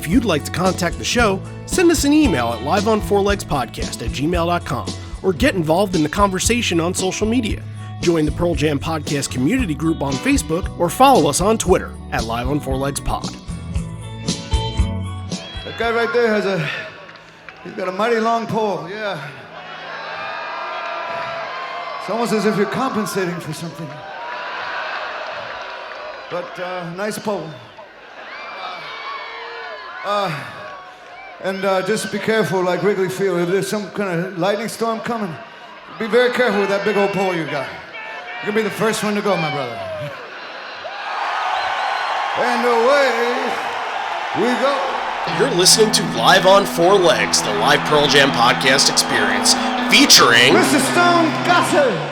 If you'd like to contact the show, send us an email at liveonfourlegspodcast@gmail.com or get involved in the conversation on social media. Join the Pearl Jam Podcast community group on Facebook or follow us on Twitter at liveonfourlegspod. That guy right there he's got a mighty long pole, yeah. It's almost as if you're compensating for something. But nice pole. And just be careful, like Wrigley Field. If there's some kind of lightning storm coming, be very careful with that big old pole you got. You're gonna be the first one to go, my brother. And away we go. You're listening to Live on Four Legs, the live Pearl Jam podcast experience, featuring Mr. Stone Gossard.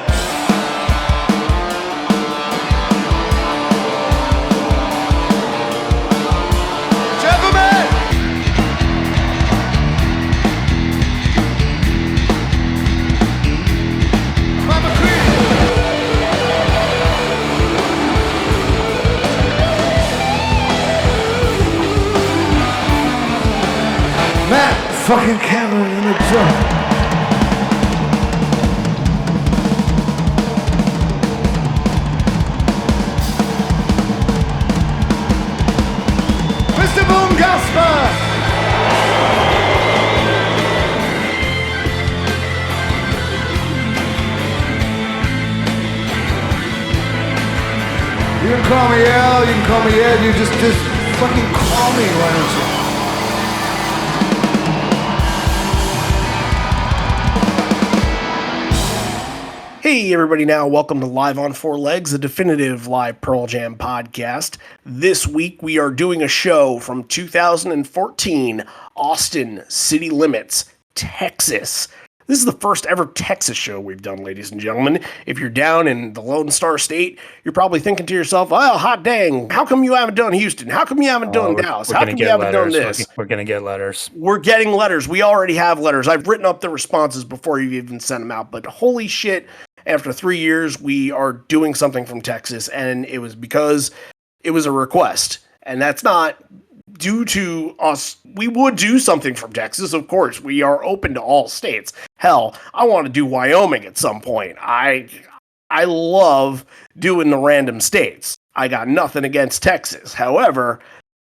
Fucking camera in the jump. Mr. Boom Gasper. You can call me Al, you can call me Ed, you just fucking call me, why don't you? Hey everybody, now welcome to Live on Four Legs, the definitive live Pearl Jam podcast. This week we are doing a show from 2014, Austin City Limits, Texas. This is the first ever Texas show we've done, ladies and gentlemen. If you're down in the Lone Star State, you're probably thinking to yourself, oh, hot dang, how come you haven't done Houston? How come you haven't done Dallas? How come you haven't done this? We're going to get letters. We're getting letters. We already have letters. I've written up the responses before you even sent them out, but holy shit, after 3 years, we are doing something from Texas, and it was because it was a request, and that's not due to us. We would do something from Texas, of course. We are open to all states. Hell, I want to do Wyoming at some point. I love doing the random states. I got nothing against Texas. However,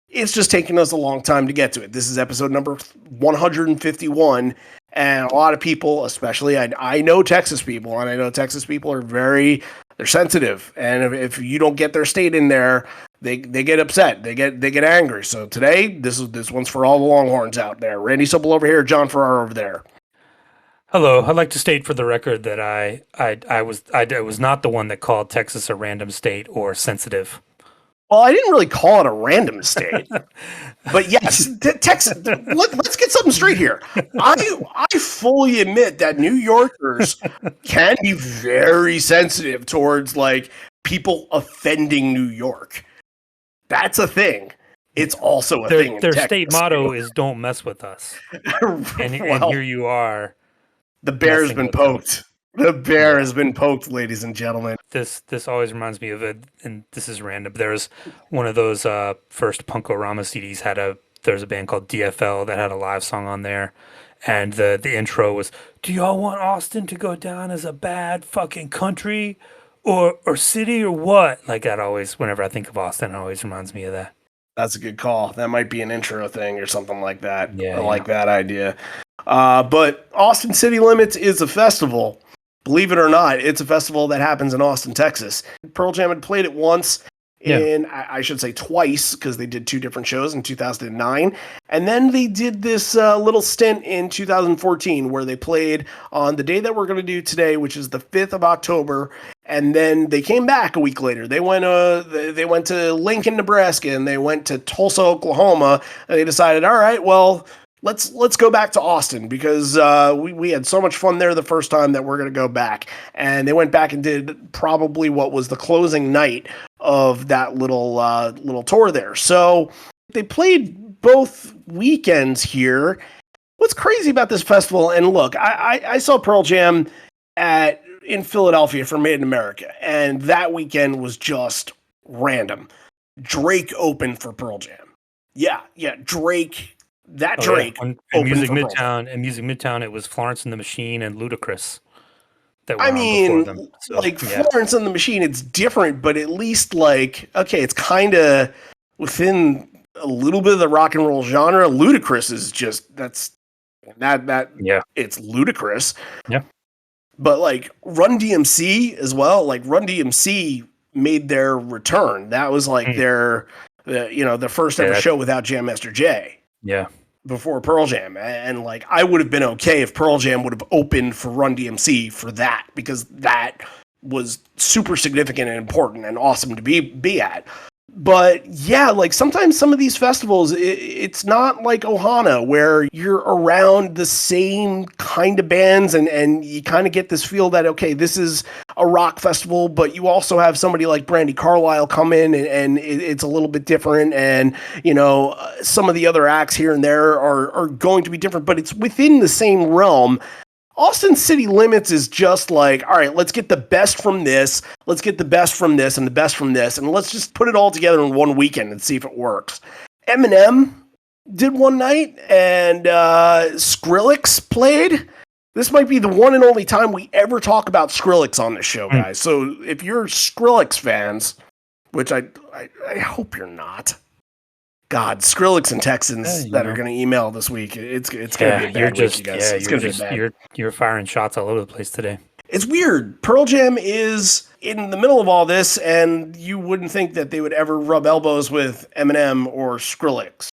it's just taking us a long time to get to it. This is episode number 151. And a lot of people, especially, I know Texas people, and I know Texas people are they're sensitive. And if you don't get their state in there, they get upset. They get angry. So today, this one's for all the Longhorns out there. Randy Supple over here, John Farrar over there. Hello. I'd like to state for the record that I was not the one that called Texas a random state or sensitive. Well, I didn't really call it a random state, but yes, Texas. Let's get something straight here. I fully admit that New Yorkers can be very sensitive towards like people offending New York. That's a thing. It's also a thing. Their state motto is "Don't mess with us," and here you are. The bear's been poked. The bear has been poked, ladies and gentlemen. This always reminds me of it, and this is random. There's one of those first Punk-O-Rama CDs there's a band called DFL that had a live song on there, and the intro was, "Do y'all want Austin to go down as a bad fucking country or city or what?" Like that always, whenever I think of Austin, it always reminds me of that. That's a good call. That might be an intro thing or something like that. Yeah, I like that idea. But Austin City Limits is a festival. Believe it or not, it's a festival that happens in Austin, Texas. Pearl Jam had played it once, I should say twice, because they did two different shows in 2009. And then they did this little stint in 2014 where they played on the day that we're going to do today, which is the 5th of October. And then they came back a week later. They went to Lincoln, Nebraska, and they went to Tulsa, Oklahoma. And they decided, all right, well, let's go back to Austin because we had so much fun there the first time that we're going to go back. And they went back and did probably what was the closing night of that little tour there. So they played both weekends here. What's crazy about this festival, and look, I saw Pearl Jam in Philadelphia for Made in America, and that weekend was just random. Drake opened for Pearl Jam. Yeah, Drake. That Oh yeah, Drake opened for Pearl Jam. In Music Midtown, it was Florence and the Machine and Ludacris that I went on before them. mean, So like yeah, Florence and the Machine, it's different, but at least like okay, it's kind of within a little bit of the rock and roll genre. Ludacris is just that yeah, it's ludicrous. yeah. But like Run DMC as well, like Run DMC made their return. That was like Mm. their first Yeah, ever show without Jam Master Jay yeah. before Pearl Jam. And like I would have been okay if Pearl Jam would have opened for Run DMC for that, because that was super significant and important and awesome to be at. But yeah, like sometimes some of these festivals, it's not like Ohana where you're around the same kind of bands and you kind of get this feel that, okay, this is a rock festival, but you also have somebody like Brandy Carlisle come in and it's a little bit different. And, some of the other acts here and there are going to be different, but it's within the same realm. Austin City Limits is just like, all right, let's get the best from this, let's get the best from this, and the best from this, and let's just put it all together in one weekend and see if it works. Eminem did one night, and Skrillex played. This might be the one and only time we ever talk about Skrillex on this show, guys. So if you're Skrillex fans, which I hope you're not, God, Skrillex and Texans that are going to email this week. It's going to be a bad week, you guys. It's going to be bad. You're firing shots all over the place today. It's weird. Pearl Jam is in the middle of all this, and you wouldn't think that they would ever rub elbows with Eminem or Skrillex.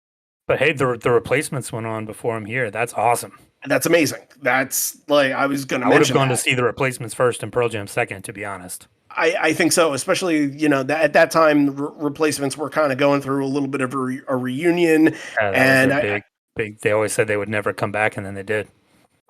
But hey, the replacements went on before him here. That's awesome. That's amazing. That's like I was going to mention. I would have gone to see the replacements first and Pearl Jam second, to be honest. I think so, especially, at that time, replacements were kind of going through a little bit of a reunion. And big. They always said they would never come back, and then they did.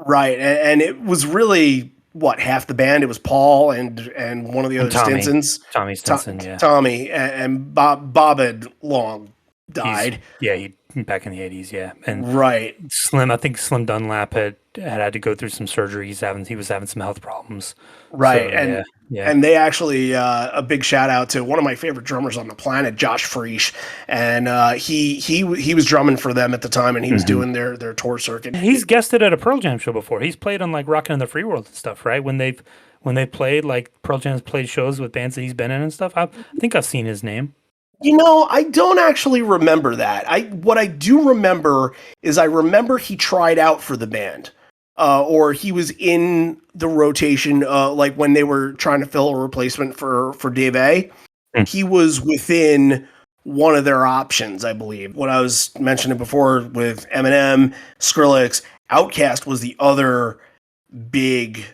Right. And it was really, half the band? It was Paul and one of the other Stinsons. Tommy Stinson, yeah. Tommy and Bob had long died. He back in the 80s, yeah. And right. I think Slim Dunlap had to go through some surgery. He was having some health problems. Right. So, and they actually, a big shout out to one of my favorite drummers on the planet, Josh Freesh. And he was drumming for them at the time, and he was doing their tour circuit. He's guested at a Pearl Jam show before. He's played on like Rockin' in the Free World and stuff, right? When they played, like Pearl Jam's played shows with bands that he's been in and stuff. I think I've seen his name. I don't actually remember that. What I do remember is he tried out for the band. Or he was in the rotation, like when they were trying to fill a replacement for Dave A. He was within one of their options, I believe. What I was mentioning before with Eminem, Skrillex, Outkast was the other big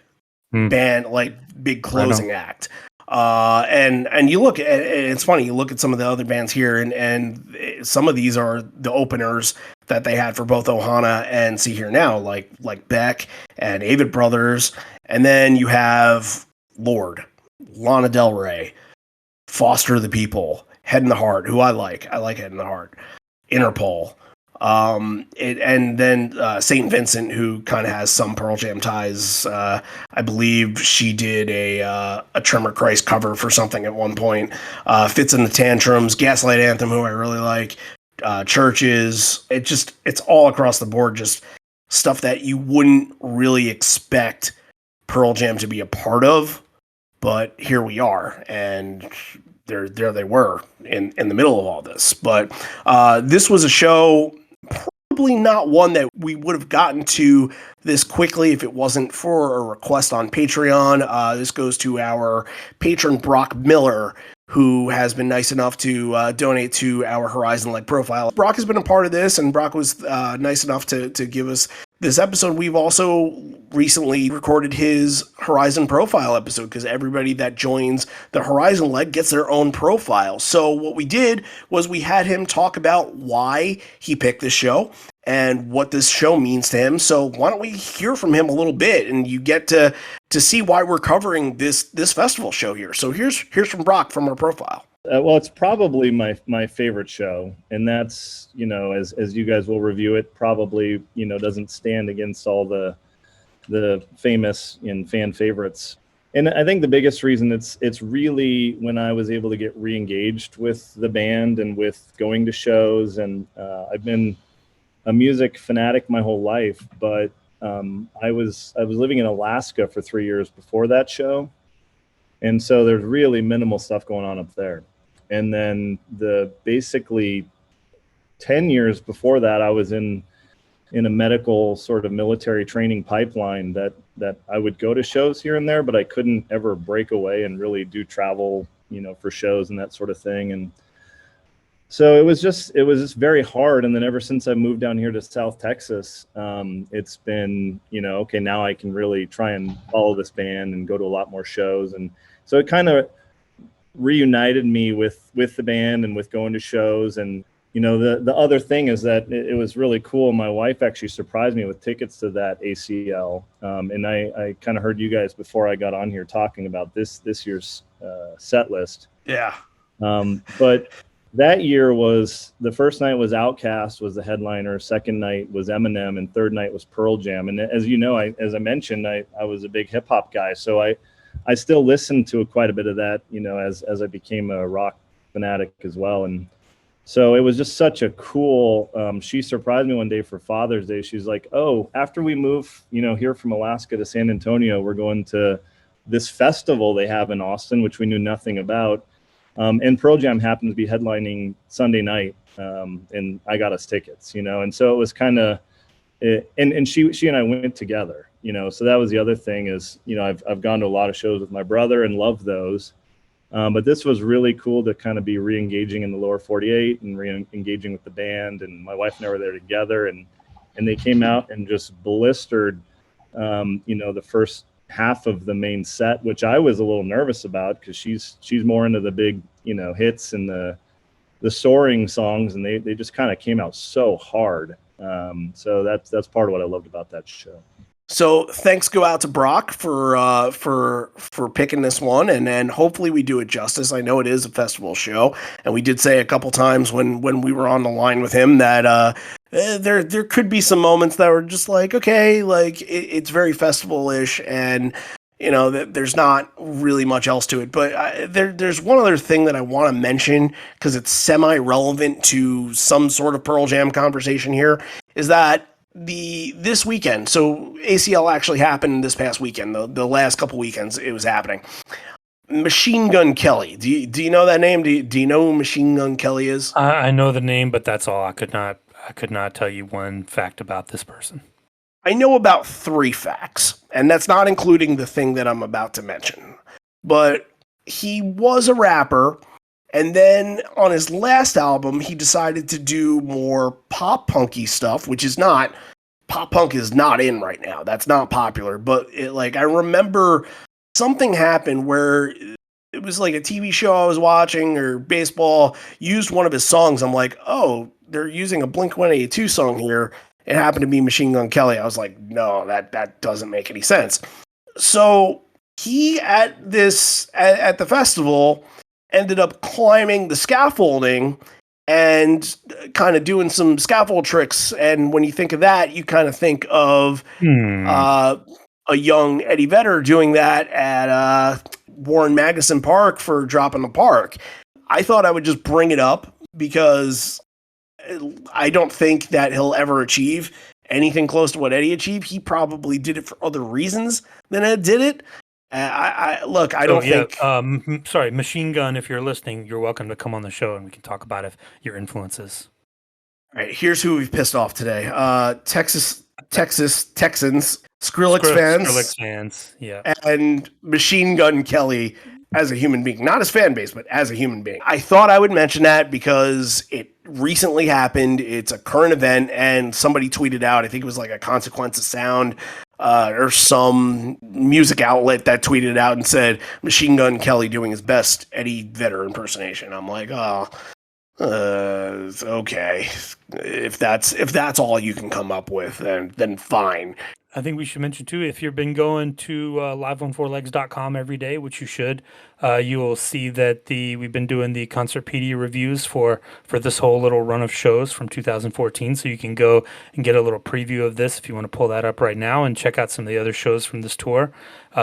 band, like big closing act. And you look at, it's funny, you look at some of the other bands here and some of these are the openers that they had for both Ohana and See Here Now, like Beck and Avid Brothers. And then you have Lorde, Lana Del Rey, Foster the People, Head in the Heart, who I like Head in the Heart, Interpol. And then St. Vincent, who kind of has some Pearl Jam ties. I believe she did a Tremor Christ cover for something at one point. Fits in the Tantrums, Gaslight Anthem, who I really like. Churches. It's all across the board, just stuff that you wouldn't really expect Pearl Jam to be a part of, but here we are, and there they were in the middle of all this. But this was a show, probably not one that we would have gotten to this quickly if it wasn't for a request on Patreon. This goes to our patron Brock Miller, who has been nice enough to donate to our Horizon Leg profile. Brock has been a part of this, and Brock was nice enough to give us this episode. We've also recently recorded his Horizon profile episode, because everybody that joins the Horizon Leg gets their own profile. So what we did was we had him talk about why he picked this show and what this show means to him. So why don't we hear from him a little bit, and you get to see why we're covering this festival show here. So here's from Brock from our profile. Well, it's probably my favorite show, and that's, as you guys will review it, probably, doesn't stand against all the famous and fan favorites And I think the biggest reason it's really when I was able to get re-engaged with the band and with going to shows. And I've been a music fanatic my whole life, but I was living in Alaska for 3 years before that show, and so there's really minimal stuff going on up there. And then the basically 10 years before that, I was in a medical sort of military training pipeline that I would go to shows here and there, but I couldn't ever break away and really do travel, for shows and that sort of thing. And so it was just very hard. And then ever since I moved down here to South Texas, it's been, okay, now I can really try and follow this band and go to a lot more shows. And so it kind of reunited me with the band and with going to shows. And the other thing is that it was really cool. My wife actually surprised me with tickets to that ACL. And I kind of heard you guys before I got on here talking about this year's set list. Yeah. But that year was, the first night was Outkast was the headliner. Second night was Eminem, and third night was Pearl Jam. And as you know, as I mentioned, I was a big hip hop guy. So I still listened to quite a bit of that, as I became a rock fanatic as well. And so it was just such a cool, she surprised me one day for Father's Day. She's like, oh, after we move, here from Alaska to San Antonio, we're going to this festival they have in Austin, which we knew nothing about. And Pearl Jam happened to be headlining Sunday night. And I got us tickets, and so it was kind of, and she and I went together, so that was the other thing is, I've gone to a lot of shows with my brother and loved those. But this was really cool to kind of be re-engaging in the lower 48 and re-engaging with the band. And my wife and I were there together, and they came out and just blistered, the first half of the main set, which I was a little nervous about because she's more into the big, hits and the soaring songs, and they just kind of came out so hard. So that's part of what I loved about that show. So thanks go out to Brock for picking this one, and then hopefully we do it justice. I know it is a festival show, and we did say a couple times when we were on the line with him that there could be some moments that were just like, okay, like it's very festival-ish, and there's not really much else to it. But there's one other thing that I want to mention because it's semi-relevant to some sort of Pearl Jam conversation here, is that this weekend, so ACL actually happened this past weekend, the last couple weekends it was happening. Machine Gun Kelly, do you know that name? Do you know who Machine Gun Kelly is? I know the name, but that's all. I could not tell you one fact about this person. I know about 3 facts, and that's not including the thing that I'm about to mention. But he was a rapper, and then on his last album, he decided to do more pop punky stuff, which is not, pop punk is not in right now. That's not popular. But I remember something happened where it was like a TV show I was watching or baseball used one of his songs. I'm like, oh, they're using a Blink-182 song here. It happened to be Machine Gun Kelly. I was like, no, that doesn't make any sense. So he at the festival ended up climbing the scaffolding and kind of doing some scaffold tricks. And when you think of that, you kind of think of a young Eddie Vedder doing that at Warren Magnuson Park for Drop in the Park. I thought I would just bring it up because I don't think that he'll ever achieve anything close to what Eddie achieved. He probably did it for other reasons than Ed did it. I don't think. Sorry, Machine Gun. If you're listening, you're welcome to come on the show and we can talk about your influences. All right, here's who we've pissed off today. Texans, Skrillex fans, yeah, and Machine Gun Kelly as a human being, not as fan base, but as a human being. I thought I would mention that because it recently happened. It's a current event, and somebody tweeted out, I think it was like a Consequence of Sound or some music outlet that tweeted out and said Machine Gun Kelly doing his best Eddie Vedder impersonation. I'm like, oh, Okay. If that's all you can come up with, then fine. I think we should mention too, if you've been going to liveonfourlegs.com every day, which you should, you will see that we've been doing the Concertpedia reviews for this whole little run of shows from 2014. So you can go and get a little preview of this if you want to pull that up right now and check out some of the other shows from this tour.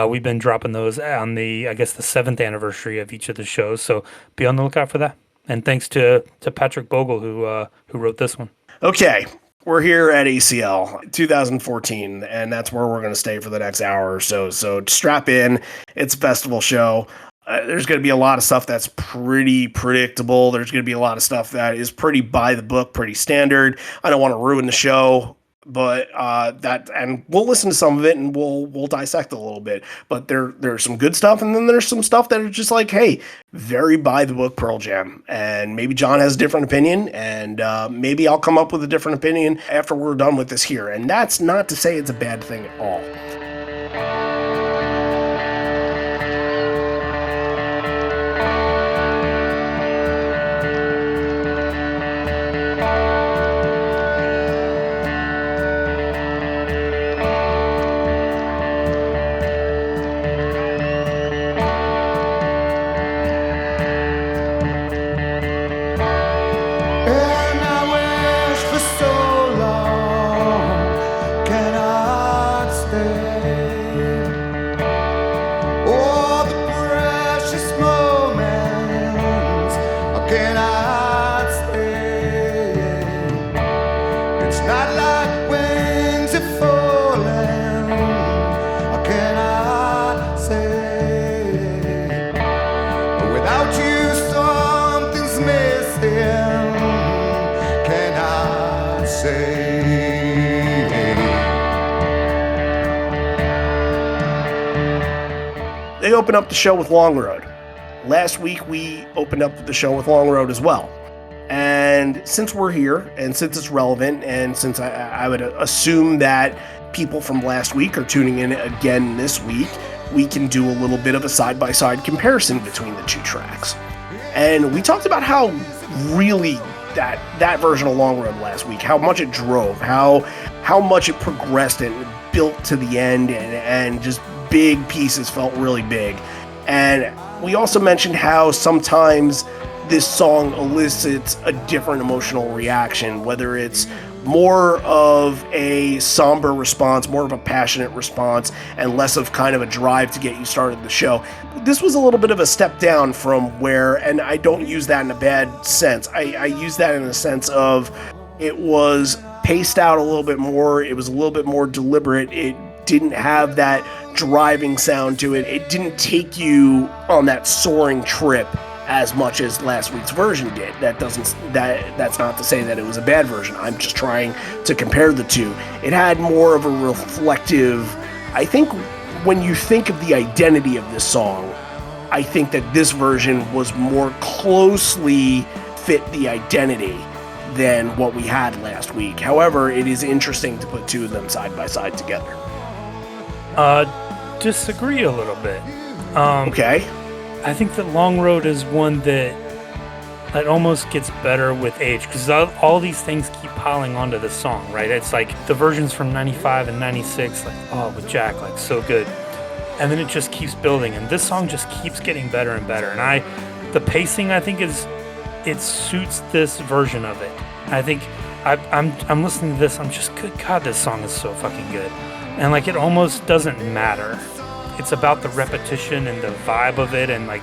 We've been dropping those on the 7th anniversary of each of the shows. So be on the lookout for that. And thanks to Patrick Bogle who wrote this one. Okay. We're here at ACL 2014, and that's where we're going to stay for the next hour or so. So strap in. It's a festival show. There's going to be a lot of stuff that's pretty predictable. There's going to be a lot of stuff that is pretty by the book, pretty standard. I don't want to ruin the show, but and we'll listen to some of it and we'll dissect it a little bit. But there's some good stuff, and then there's some stuff that are just like, hey, very by the book Pearl Jam. And maybe John has a different opinion, and maybe I'll come up with a different opinion after we're done with this here. And that's not to say it's a bad thing at all. They open up the show with Long Road. Last week, we opened up the show with Long Road as well. And since we're here, and since it's relevant, and since I would assume that people from last week are tuning in again this week, we can do a little bit of a side-by-side comparison between the two tracks. And we talked about how really that version of Long Road last week, how much it drove, how much it progressed and built to the end, and just big pieces felt really big. And we also mentioned how sometimes this song elicits a different emotional reaction, whether it's more of a somber response, more of a passionate response, and less of kind of a drive to get you started the show. This was a little bit of a step down from where, and I don't use that in a bad sense. I use that in a sense of it was paced out a little bit more. It was a little bit more deliberate. It didn't have that driving sound to it. It didn't take you on that soaring trip as much as last week's version did. That's not to say that it was a bad version. I'm just trying to compare the two. It had more of a reflective, I think when you think of the identity of this song, I think that this version was more closely fit the identity than what we had last week. However, it is interesting to put two of them side by side together. Disagree a little bit. Okay. I think that Long Road is one that almost gets better with age, because all these things keep piling onto the song, right? It's like the versions from 95 and 96, like, with Jack, like, so good. And then it just keeps building, and this song just keeps getting better and better. And the pacing, I think, it suits this version of it. I think I'm listening to this, I'm just, good God, this song is so fucking good. And like, it almost doesn't matter. It's about the repetition and the vibe of it, and like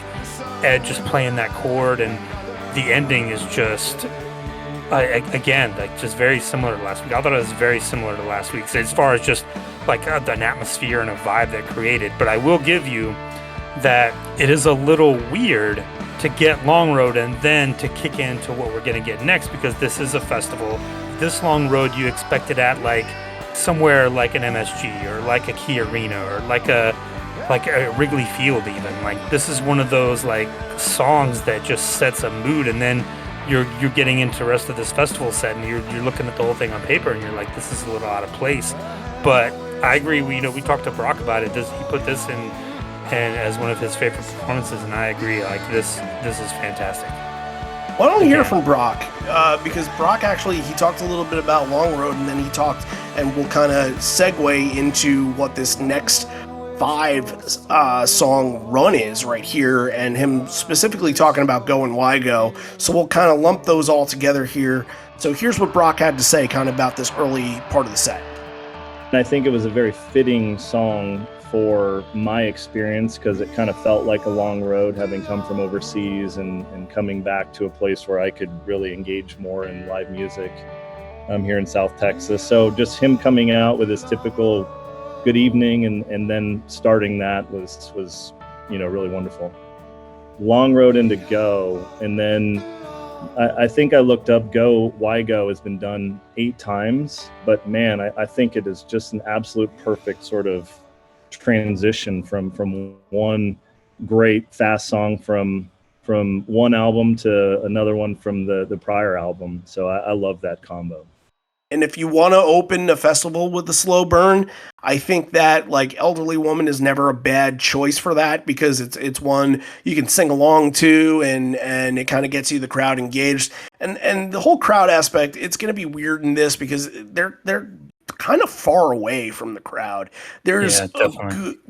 Ed just playing that chord, and the ending is just, again, like just very similar to last week. I thought it was very similar to last week's as far as just like an atmosphere and a vibe that created. But I will give you that it is a little weird to get Long Road and then to kick into what we're going to get next, because this is a festival. This Long Road you expect it at like somewhere like an MSG or like a Key Arena or like a Wrigley Field even. Like, this is one of those like songs that just sets a mood, and then you're getting into the rest of this festival set, and you're looking at the whole thing on paper, and you're like, this is a little out of place. But I agree. We talked to Brock about it. He put this in and as one of his favorite performances, and I agree. Like, this is fantastic. Why don't we hear from Brock? Because Brock actually, he talked a little bit about Long Road, and then he talked, and we'll kind of segue into what this next 5 song run is right here, and him specifically talking about Go and Why Go. So we'll kind of lump those all together here. So here's what Brock had to say kind of about this early part of the set. And I think it was a very fitting song for my experience because it kind of felt like a long road, having come from overseas and coming back to a place where I could really engage more in live music here in South Texas. So just him coming out with his typical good evening and then starting that was really wonderful. Long road into Go, and then I think I looked up Go, Why Go has been done 8 times, but man, I think it is just an absolute perfect sort of transition from one great fast song from one album to another one from the prior album. So I love that combo. And if you want to open a festival with a slow burn, I think that like Elderly Woman is never a bad choice for that, because it's one you can sing along to, and it kind of gets you the crowd engaged. And the whole crowd aspect, it's going to be weird in this because they're kind of far away from the crowd. There's a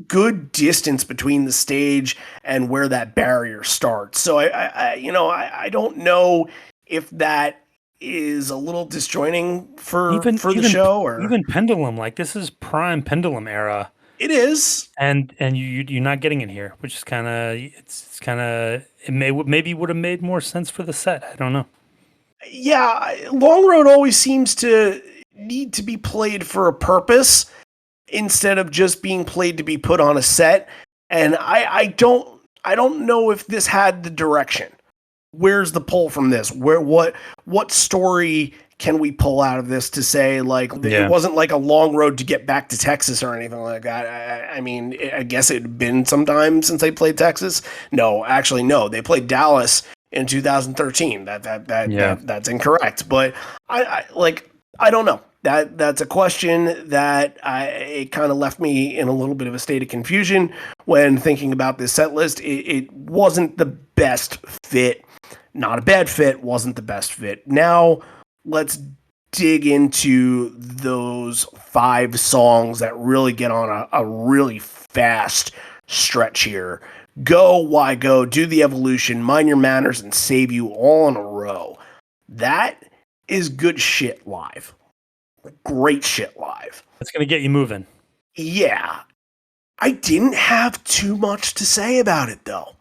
good distance between the stage and where that barrier starts. So I don't know if that is a little disjointing for the show, or even Pendulum. Like, this is prime Pendulum era. It is, and you're not getting it here, which is kind of maybe would have made more sense for the set. I don't know. Yeah, Long Road always seems to need to be played for a purpose instead of just being played to be put on a set. And I don't know if this had the direction. Where's the pull from this? What story can we pull out of this to say, like, it wasn't like a long road to get back to Texas or anything like that? I mean, I guess it had been some time since they played Texas. No, actually, no. They played Dallas in 2013. That's incorrect. But I don't know. That's a question that it kind of left me in a little bit of a state of confusion when thinking about this set list. It wasn't the best fit. Not a bad fit, wasn't the best fit. Now, let's dig into those 5 songs that really get on a really fast stretch here. Go, Why Go, Do the Evolution, Mind Your Manners, and Save You all in a row. That is good shit live. Great shit live. It's going to get you moving. Yeah. I didn't have too much to say about it, though.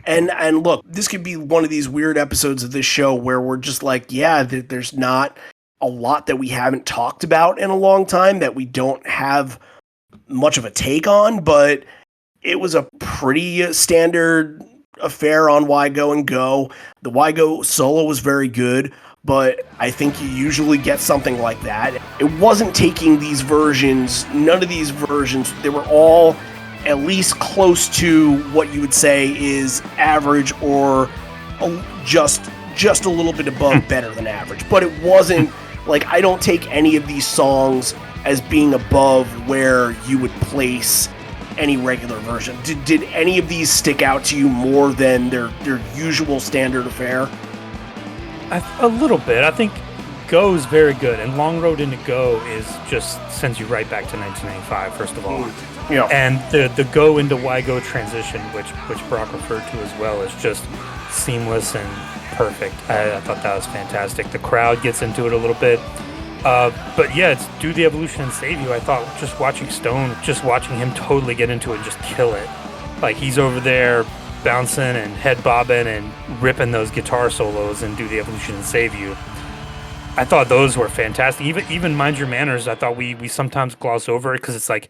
And look, this could be one of these weird episodes of this show where we're just like, there's not a lot that we haven't talked about in a long time that we don't have much of a take on, but it was a pretty standard affair on Why Go and Go. The Why Go solo was very good, but I think you usually get something like that. It wasn't taking these versions, none of these versions, they were all at least close to what you would say is average, or just a little bit above better than average. But it wasn't like, I don't take any of these songs as being above where you would place any regular version. Did any of these stick out to you more than their usual standard affair? A little bit. I think Go is very good, and Long Road into Go just sends you right back to 1995, first of all. Yeah. And the Go into Why Go transition, which Brock referred to as well, is just seamless and perfect. I thought that was fantastic. The crowd gets into it a little bit. But yeah, it's Do the Evolution and Save You. I thought just watching Stone, just watching him totally get into it and just kill it. Like, he's over there bouncing and head bobbing and ripping those guitar solos and Do the Evolution and Save You. I thought those were fantastic. Even Mind Your Manners, I thought we sometimes gloss over it because it's like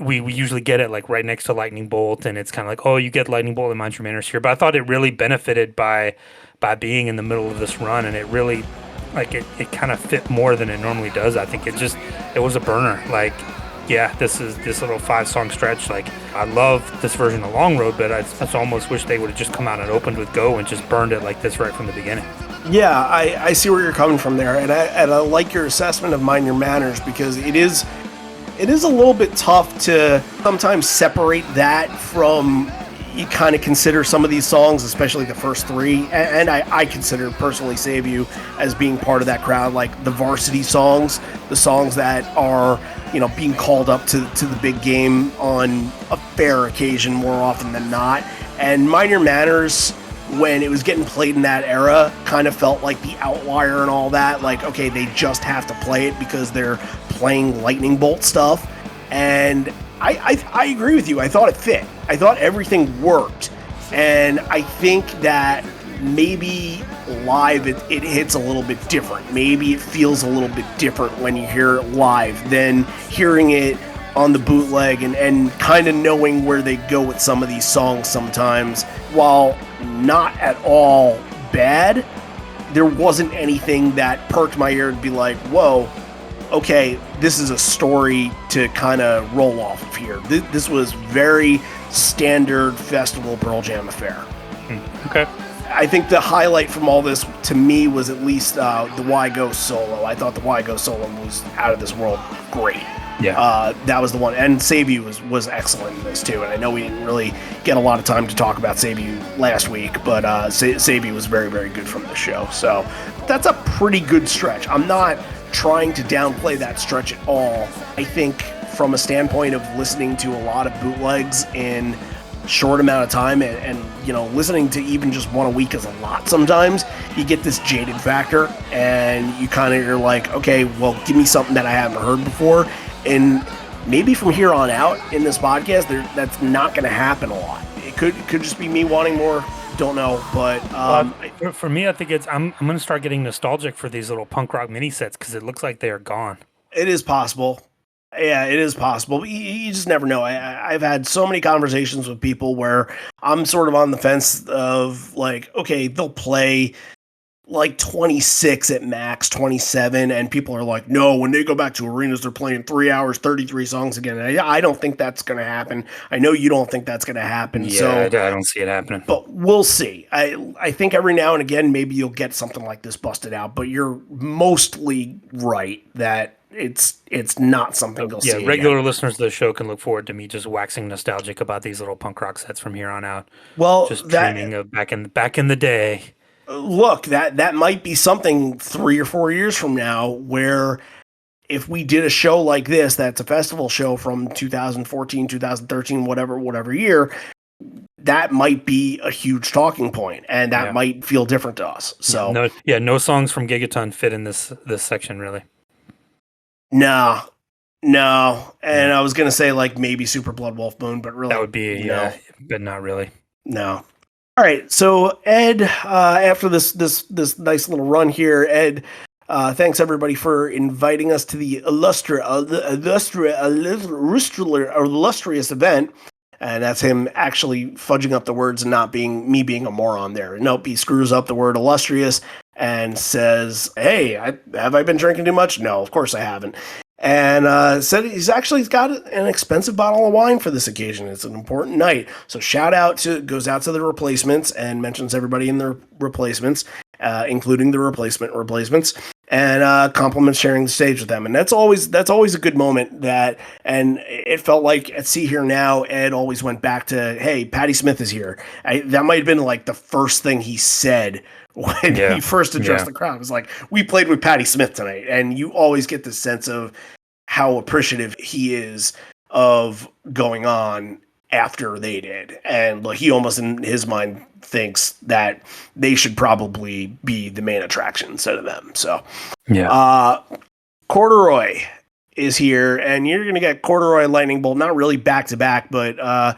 we usually get it like right next to Lightning Bolt, and it's kind of like, oh, you get Lightning Bolt and Mind Your Manners here. But I thought it really benefited by being in the middle of this run, and it really, like, it kind of fit more than it normally does. I think it was a burner. Like, yeah, this little 5-song stretch. Like, I love this version of Long Road, but I almost wish they would have just come out and opened with Go and just burned it like this right from the beginning. Yeah, I see where you're coming from there, and I like your assessment of Mind Your Manners, because it is a little bit tough to sometimes separate that from, you kind of consider some of these songs, especially the first three, and I consider personally Save You as being part of that crowd, like the varsity songs, the songs that are, you know, being called up to the big game on a fair occasion more often than not. And Minor Manners, when it was getting played in that era, kind of felt like the outlier and all that. Like, okay, they just have to play it because they're playing lightning bolt stuff. And I agree with you. I thought it fit. I thought everything worked. And I think that maybe live it hits a little bit different. Maybe it feels a little bit different when you hear it live than hearing it on the bootleg and kind of knowing where they go with some of these songs sometimes. While not at all bad, there wasn't anything that perked my ear to be like, whoa, okay, this is a story to kind of roll off of here. This was very standard festival Pearl Jam affair. Okay. I think the highlight from all this, to me, was at least the Why Go solo. I thought the Why Go solo was out of this world great. Yeah. That was the one. And Save You was excellent in this, too. And I know we didn't really get a lot of time to talk about Save You last week, but Save You was very, very good from the show. So that's a pretty good stretch. I'm not trying to downplay that stretch at all. I think from a standpoint of listening to a lot of bootlegs in short amount of time and you know, listening to even just one a week is a lot sometimes, you get this jaded factor and you kind of, you're like, okay, well, give me something that I haven't heard before. And maybe from here on out in this podcast, that's not going to happen a lot. It could just be me wanting more. Don't know, but for me, I think I'm going to start getting nostalgic for these little punk rock mini sets because it looks like they are gone. It is possible. Yeah, it is possible. But you just never know. I've had so many conversations with people where I'm sort of on the fence of like, okay, they'll play like 26 at max, 27, and people are like, no, when they go back to arenas, they're playing 3 hours, 33 songs again. I don't think that's going to happen. I know you don't think that's going to happen. Yeah, so I don't see it happening. But we'll see. I think every now and again, maybe you'll get something like this busted out, but you're mostly right that it's not something you'll see. Yeah, regular again. listeners of the show can look forward to me just waxing nostalgic about these little punk rock sets from here on out. Well, just dreaming of back in the day. Look, that might be something 3 or 4 years from now where if we did a show like this, that's a festival show from 2014, 2013, whatever year, that might be a huge talking point and that might feel different to us. So no songs from Gigaton fit in this section really. No. And I was going to say like maybe Super Blood Wolf Moon, but really that would be but not really. No. All right, so Ed, after this nice little run here, Ed, thanks everybody for inviting us to the illustrious event, and that's him actually fudging up the words and not being me being a moron there. Nope, he screws up the word illustrious and says, "Hey, have I been drinking too much? No, of course I haven't." And said he's got an expensive bottle of wine for this occasion. It's an important night. So goes out to the replacements and mentions everybody in their replacements, including the replacements, and compliments sharing the stage with them. And that's always a good moment and it felt like at See Here Now, Ed always went back to, hey, Patti Smith is here. That might've been like the first thing he said when he first addressed the crowd. It was like, we played with Patti Smith tonight. And you always get this sense of how appreciative he is of going on after they did. And like, he almost in his mind thinks that they should probably be the main attraction instead of them. So Corduroy is here, and you're going to get Corduroy Lightning Bolt, not really back to back, but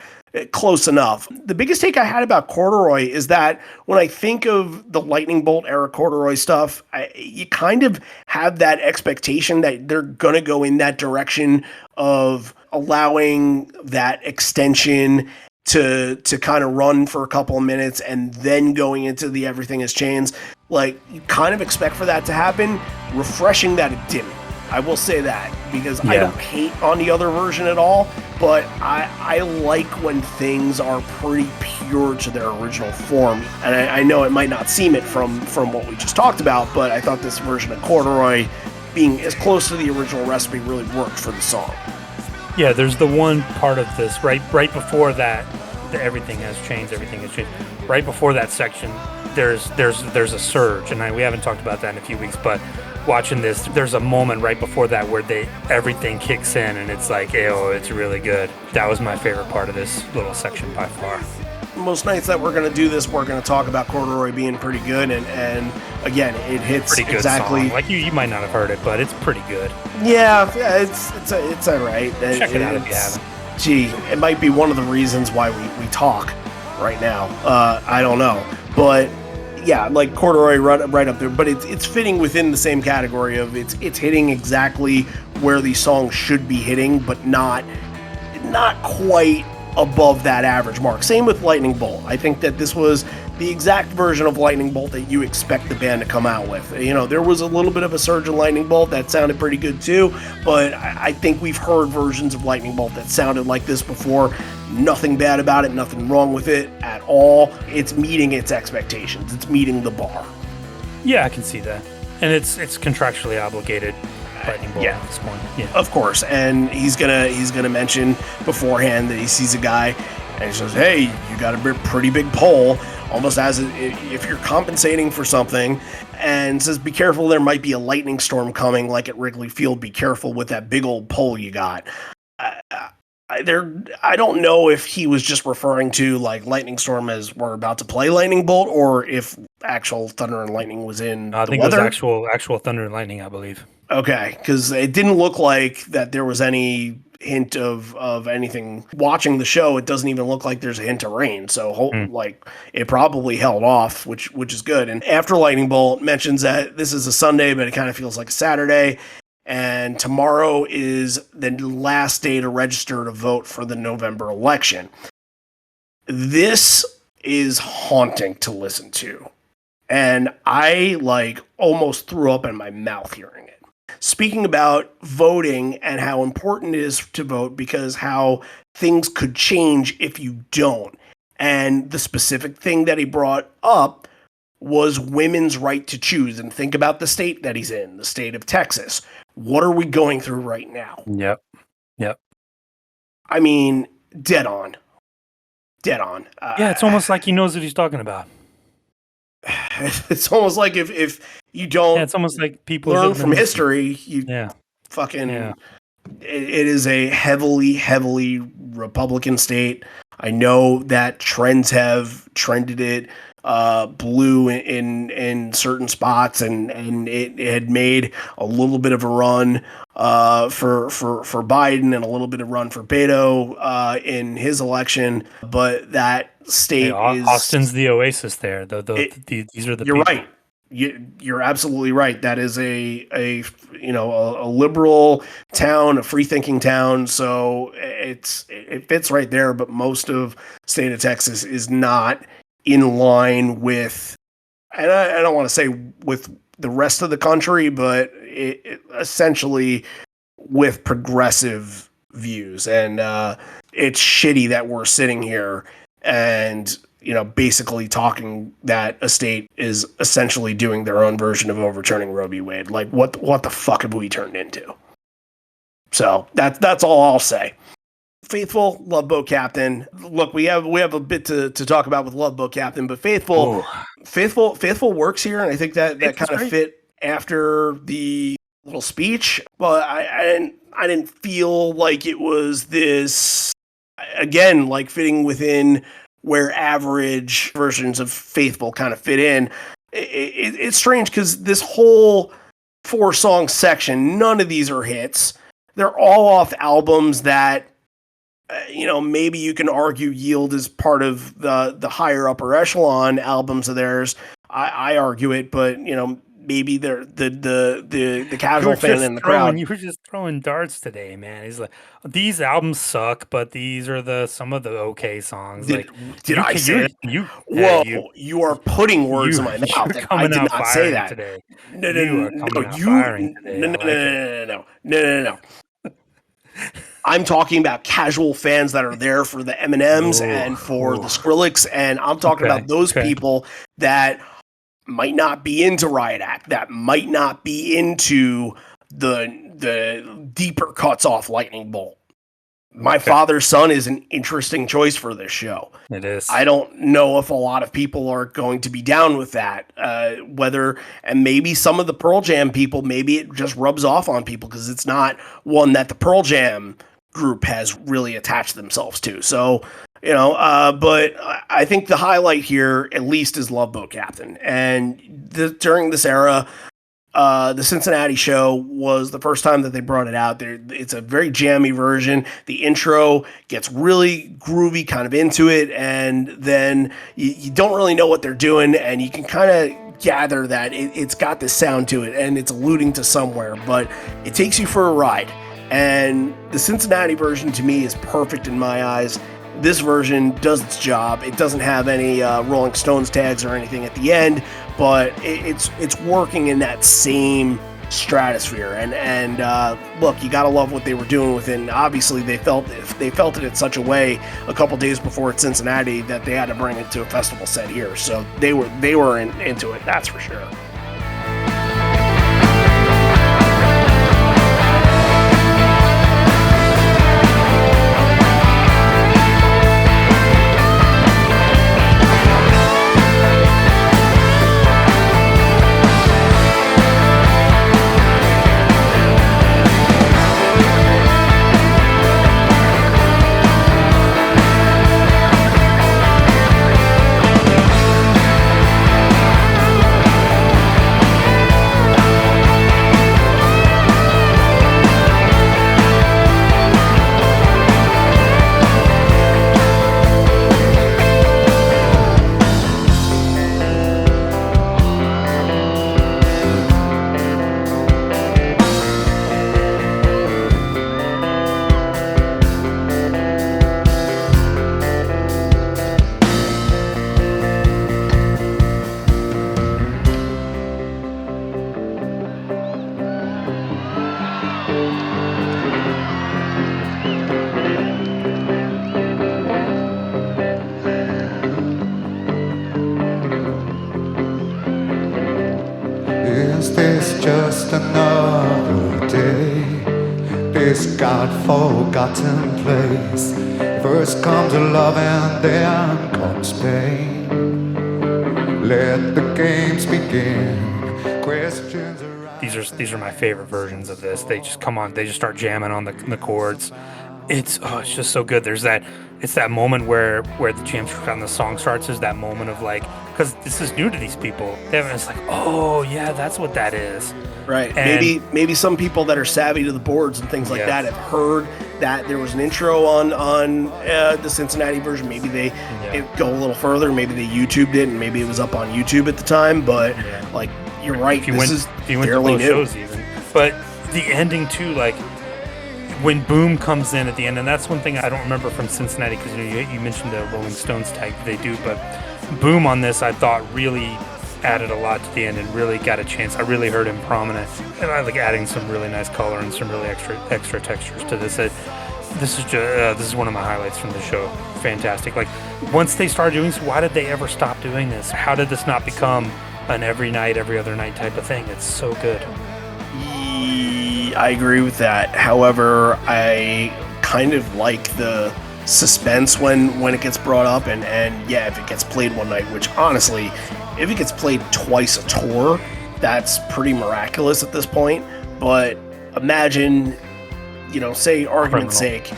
close enough. The biggest take I had about Corduroy is that when I think of the Lightning Bolt era Corduroy stuff, you kind of have that expectation that they're going to go in that direction of allowing that extension to kind of run for a couple of minutes and then going into the Everything Is Chains. Like, you kind of expect for that to happen. Refreshing that it didn't. I will say that, because I don't hate on the other version at all, but I like when things are pretty pure to their original form. And I know it might not seem it from what we just talked about, but I thought this version of Corduroy being as close to the original recipe really worked for the song. Yeah, there's the one part of this right before that everything has changed. Everything has changed. Right before that section, there's a surge, and we haven't talked about that in a few weeks, but watching this, there's a moment right before that where everything kicks in, and it's like, oh, it's really good. That was my favorite part of this little section by far. Most nights that we're going to do this, we're going to talk about Corduroy being pretty good, and again, it hits pretty good exactly. Song. Like you might not have heard it, but it's pretty good. Yeah, it's all right. Check it out if you haven't. Gee, it might be one of the reasons why we talk right now. I don't know, but yeah, like Corduroy right up there. But it's fitting within the same category of it's hitting exactly where these songs should be hitting, but not quite above that average mark. Same with Lightning Bolt. I think that this was the exact version of Lightning Bolt that you expect the band to come out with. You know, there was a little bit of a surge in Lightning Bolt that sounded pretty good too, but I think we've heard versions of Lightning Bolt that sounded like this before. Nothing bad about it, nothing wrong with it at all. It's meeting its expectations. It's meeting the bar. Yeah, I can see that. And it's contractually obligated. Lightning Bolt at this point. Yeah. Of course, and he's gonna mention beforehand that he sees a guy and he says, "Hey, you got a pretty big pole," almost as if you're compensating for something, and says, "Be careful, there might be a lightning storm coming, like at Wrigley Field. Be careful with that big old pole you got." I don't know if he was just referring to like lightning storm as we're about to play Lightning Bolt, or if actual thunder and lightning was in I think weather. It was actual thunder and lightning, I believe. Okay, because it didn't look like that there was any hint of anything. Watching the show, it doesn't even look like there's a hint of rain. So, like, it probably held off, which is good. And after Lightning Bolt mentions that this is a Sunday, but it kind of feels like a Saturday, and tomorrow is the last day to register to vote for the November election. This is haunting to listen to, and I almost threw up in my mouth hearing it. Speaking about voting and how important it is to vote because how things could change if you don't. And the specific thing that he brought up was women's right to choose. And think about the state that he's in, the state of Texas. What are we going through right now? Yep. I mean, dead on. Yeah, it's almost like he knows what he's talking about. It's almost like if you don't it's almost like people learn from history, fucking it is a heavily Republican state. I know that trends have trended it blue in certain spots, and it had made a little bit of a run for Biden and a little bit of run for Beto in his election, but that state is Austin's the oasis there. These are the you're people. right. You're absolutely right. That is a liberal town, a free thinking town. So it fits right there. But most of state of Texas is not in line with, and I don't want to say with the rest of the country, but it essentially with progressive views. And it's shitty that we're sitting here and basically talking that a state is essentially doing their own version of overturning Roe v. Wade. Like, what the fuck have we turned into? So that's all I'll say. Faithful, Love Boat Captain. Look, we have a bit to talk about with Love Boat Captain, but Faithful works here, and I think that kind of fit after the little speech. But I didn't feel like it was this, again, like fitting within where average versions of Faithful kind of fit in. It's strange because this whole 4-song section, none of these are hits. They're all off albums that, maybe you can argue yield as part of the higher upper echelon albums of theirs. I argue it, but, maybe they're the casual fan in the crowd. You were just throwing darts today, man. He's like, these albums suck, but these are some of the okay songs. Did I say that? You are putting words in my mouth. I did not say that today. No. I'm talking about casual fans that are there for the Eminems and for the Skrillex, and I'm talking about those people that might not be into Riot Act, that might not be into the deeper cuts off Lightning Bolt. My Father's Son is an interesting choice for this show. It is. I don't know if a lot of people are going to be down with that. And maybe some of the Pearl Jam people, maybe it just rubs off on people because it's not one that the Pearl Jam group has really attached themselves to. So, but I think the highlight here, at least, is Love Boat Captain. And during this era, the Cincinnati show was the first time that they brought it out there. It's a very jammy version. The intro gets really groovy, kind of into it, and then you don't really know what they're doing, and you can kind of gather that it's got this sound to it, and it's alluding to somewhere, but it takes you for a ride. And the Cincinnati version, to me, is perfect in my eyes. This version does its job. It doesn't have any Rolling Stones tags or anything at the end, but it's working in that same stratosphere. And look, you gotta love what they were doing with it. And obviously, they felt it in such a way a couple days before at Cincinnati that they had to bring it to a festival set here. So they were into it. That's for sure. Is this just another day? This God-forgotten place. First comes love and then comes pain. Let the games begin. Questions arise. These are my favorite versions of this. They just come on. They just start jamming on the chords. It's just so good. It's that moment where the jam on the song starts. Is that moment of like, because this is new to these people. It's like, oh yeah, that's what that is. Right. And maybe some people that are savvy to the boards and things like that have heard that there was an intro on the Cincinnati version. Maybe they go a little further. Maybe they YouTubed it, and maybe it was up on YouTube at the time. But like, you're right. If you went to those shows even. But the ending too, like when Boom comes in at the end, and that's one thing I don't remember from Cincinnati because you mentioned the Rolling Stones tag they do, but Boom on this I thought really added a lot to the end and really got a chance. I really heard him prominent, and I like adding some really nice color and some really extra textures to this. This is one of my highlights from the show. Fantastic. Like once they started doing this, why did they ever stop doing this? How did this not become an every night, every other night type of thing? It's so good. I agree with that. However, I kind of like the suspense when it gets brought up, and if it gets played one night, which honestly, if it gets played twice a tour, that's pretty miraculous at this point. But imagine, say argument's sake,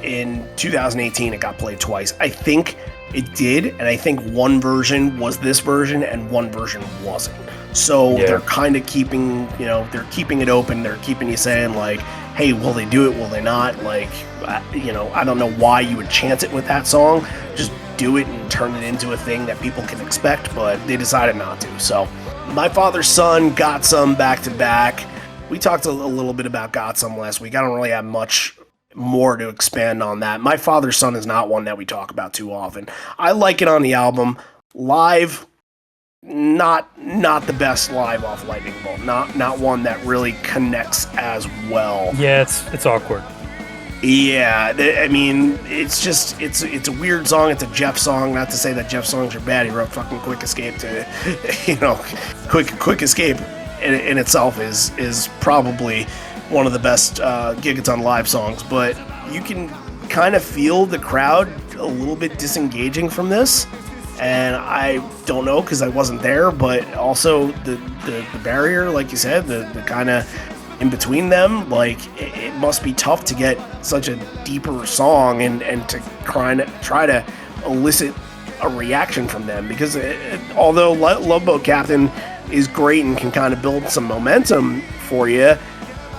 in 2018 it got played twice. I think it did, and I think one version was this version and one version wasn't. So they're kind of keeping it open. They're keeping you saying like, hey, will they do it? Will they not? Like, I don't know why you would chance it with that song. Just do it and turn it into a thing that people can expect, but they decided not to. So My Father's Son, Got Some back to back. We talked a little bit about Got Some last week. I don't really have much more to expand on that. My Father's Son is not one that we talk about too often. I like it on the album. Live, not the best live off Lightning Bolt. Not one that really connects as well. Yeah, it's awkward. Yeah, I mean, it's a weird song. It's a Jeff song. Not to say that Jeff songs are bad. He wrote fucking Quick Escape to, Quick Escape in itself is probably one of the best Gigaton live songs. But you can kind of feel the crowd a little bit disengaging from this. And I don't know because I wasn't there, but also the barrier, like you said, the kind of in between them, like it must be tough to get such a deeper song and to try to elicit a reaction from them, because although Love Boat Captain is great and can kind of build some momentum for you,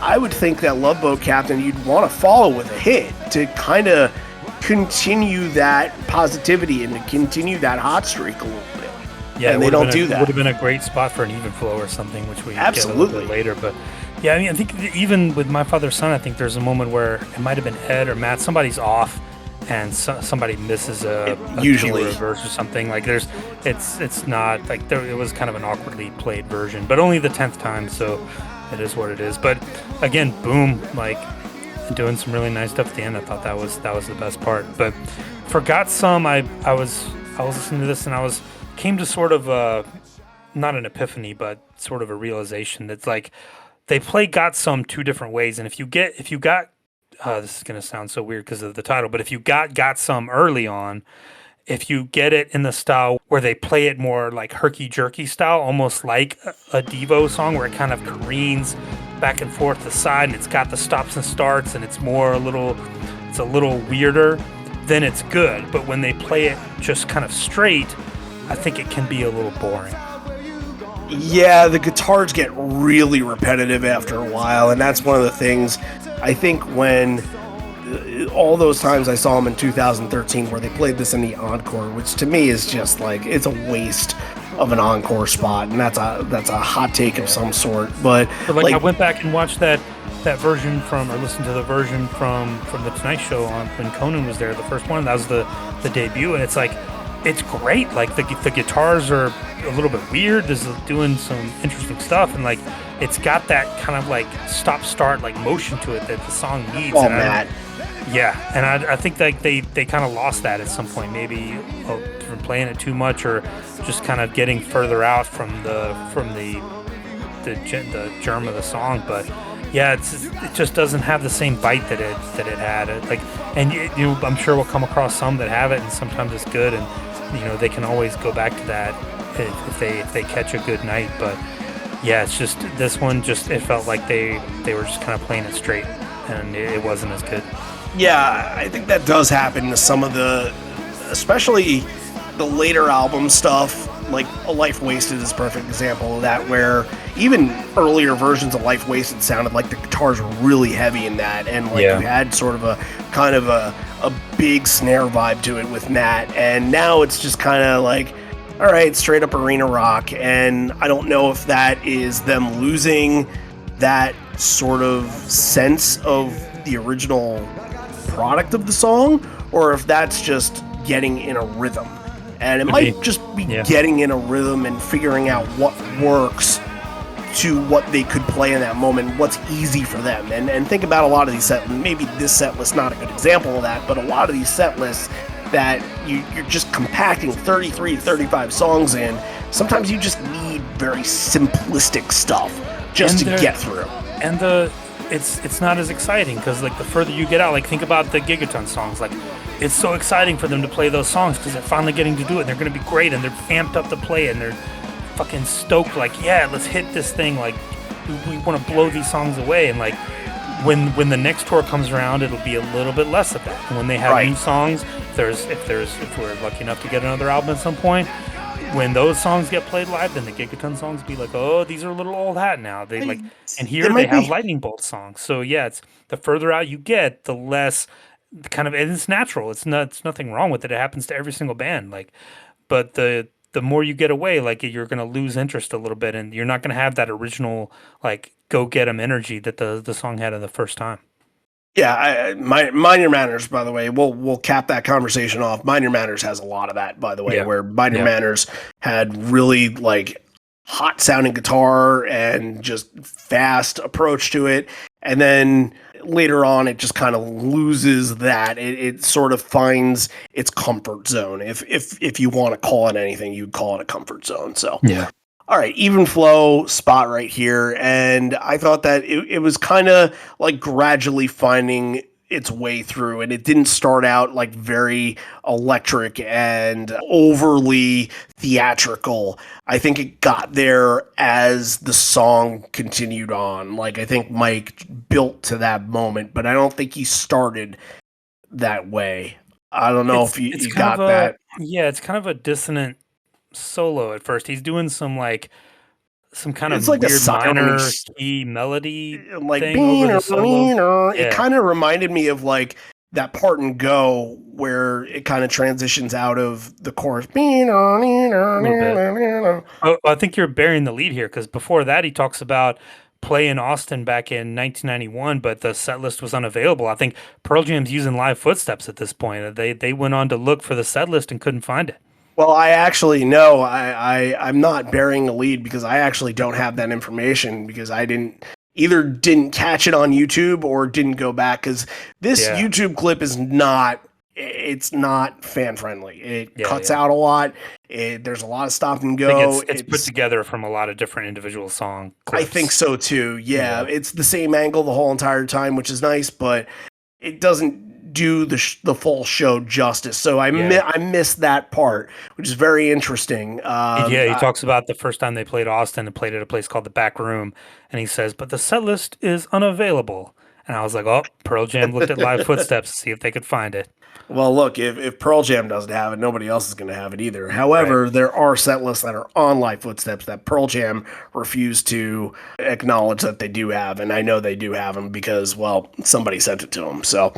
I would think that Love Boat Captain you'd want to follow with a hit to kind of continue that positivity and to continue that hot streak a little bit. Yeah, and they don't do that. Would have been a great spot for an even flow or something, which we absolutely get a little bit later. But yeah, I mean, I think even with My Father's Son, I think there's a moment where it might have been Ed or Matt, somebody's off, and somebody misses a usually verse or something. Like it's not like it was kind of an awkwardly played version, but only the 10th time, so it is what it is. But again, boom, like doing some really nice stuff at the end. I thought that was the best part. But for Got Some, I was listening to this and I came to sort of not an epiphany, but sort of a realization that's like they play Got Some two different ways. And if you got this is gonna sound so weird because of the title, but if you got Some early on, if you get it in the style where they play it more like herky-jerky style, almost like a Devo song where it kind of careens back and forth to the side and it's got the stops and starts and it's a little weirder, then it's good. But when they play it just kind of straight, I think it can be a little boring. Yeah, the guitars get really repetitive after a while, and that's one of the things I think when all those times I saw them in 2013 where they played this in the encore, which to me is just like it's a waste of an encore spot, and that's a hot take of some sort. But like I went back and watched that version or listened to the version from the Tonight Show when Conan was there, the first one. That was the debut, and it's like it's great. Like the guitars are a little bit weird. This is doing some interesting stuff, and like it's got that kind of like stop start like motion to it that the song needs. Oh, Matt. Yeah, and I think like they kind of lost that at some point, maybe from playing it too much or just kind of getting further out from the germ of the song. But yeah, it just doesn't have the same bite that it had. I'm sure we'll come across some that have it, and sometimes it's good, and they can always go back to that if they catch a good night. But yeah, it's just this one it felt like they were just kind of playing it straight, and it wasn't as good. Yeah, I think that does happen to some of especially the later album stuff. Like A Life Wasted is a perfect example of that, where even earlier versions of Life Wasted sounded like the guitars were really heavy in that, and you had sort of a kind of a big snare vibe to it with Nat, and now it's just kind of like, all right, straight up arena rock. And I don't know if that is them losing that sort of sense of the original product of the song, or if that's just getting in a rhythm. And it might just be getting in a rhythm and figuring out what works to what they could play in that moment, what's easy for them. And think about a lot of these set, maybe this set list not a good example of that, but a lot of these set lists that you're just compacting 33, 35 songs in. Sometimes you just need very simplistic stuff just to get through. And it's not as exciting because like the further you get out, like think about the Gigaton songs, like it's so exciting for them to play those songs because they're finally getting to do it and they're going to be great and they're amped up to play it and they're fucking stoked, like yeah, let's hit this thing, like we want to blow these songs away. And like when the next tour comes around, it'll be a little bit less of that. And when they have new songs, if we're lucky enough to get another album at some point, when those songs get played live, then the Gigaton songs be like, oh, these are a little old hat now. They like, and here they have lightning bolt songs. So yeah, it's the further out you get, the less kind of, and it's natural. It's nothing wrong with it. It happens to every single band. Like, but the more you get away, like you're going to lose interest a little bit, and you're not going to have that original like go get 'em energy that the song had in the first time. Yeah, Mind Your Manners, by the way, we'll cap that conversation off. Mind Your Manners has a lot of that, by the way, where Mind Your Manners had really like hot sounding guitar and just fast approach to it, and then later on it just kind of loses that. It sort of finds its comfort zone. If you want to call it anything, you'd call it a comfort zone. So yeah. All right, even flow spot right here. And I thought that it was kind of like gradually finding its way through, and it didn't start out like very electric and overly theatrical. I think it got there as the song continued on. Like, I think Mike built to that moment, but I don't think he started that way. I don't know if you got that. Yeah, it's kind of a dissonant solo at first. He's doing some kind It's of like a weird minor sirens, key melody like thing over the solo. it Yeah, kind of reminded me of like that part in Go where it kind of transitions out of the chorus. a little bit. Oh, I think you're burying the lead here because before that he talks about playing Austin back in 1991, but the set list was unavailable. I think Pearl Jam's using Live Footsteps at this point. They went on to look for the set list and couldn't find it. Well, I actually know I'm not burying the lead because I actually don't have that information because I didn't catch it on YouTube or didn't go back because this YouTube clip is not fan friendly. It cuts out a lot. There's a lot of stop and go. I think it's put together from a lot of different individual song clips. I think so too. Yeah, it's the same angle the whole entire time, which is nice, but it doesn't do the full show justice. So I missed that part, which is very interesting. He talks about the first time they played Austin and played at a place called the Back Room, and he says, "But the set list is unavailable." And I was like, "Oh, Pearl Jam looked at Live Footsteps to see if they could find it." Well, look, if Pearl Jam doesn't have it, nobody else is going to have it either. However, there are set lists that are on Live Footsteps that Pearl Jam refused to acknowledge that they do have, and I know they do have them because, well, somebody sent it to them. So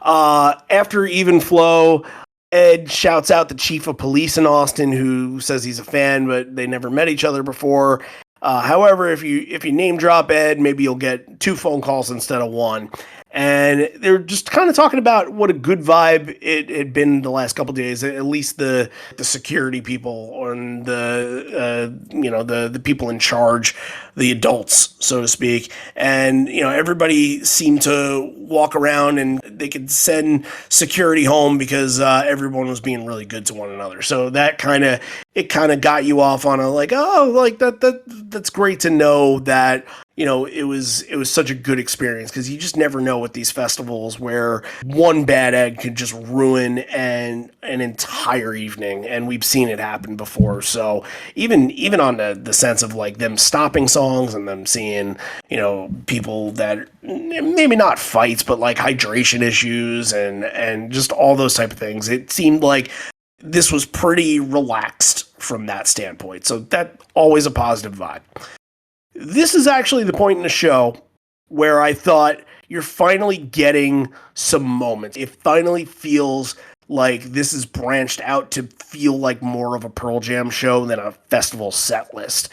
after Even Flow, Ed shouts out the chief of police in Austin, who says he's a fan, but they never met each other before. However, if you name drop Ed, maybe you'll get 2 phone calls instead of 1. And they're just kind of talking about what a good vibe it had been the last couple of days. At least the security people and the people in charge, the adults, so to speak. And everybody seemed to walk around and they could send security home because everyone was being really good to one another. So that kind of got you off on a that's great to know that. It was such a good experience because you just never know with these festivals where one bad egg could just ruin an entire evening, and we've seen it happen before. So even on the sense of like them stopping songs and them seeing people that maybe not fights but like hydration issues and just all those type of things, it seemed like this was pretty relaxed from that standpoint. So that always a positive vibe. This is actually the point in the show where I thought you're finally getting some moments. It finally feels like this is branched out to feel like more of a Pearl Jam show than a festival set list.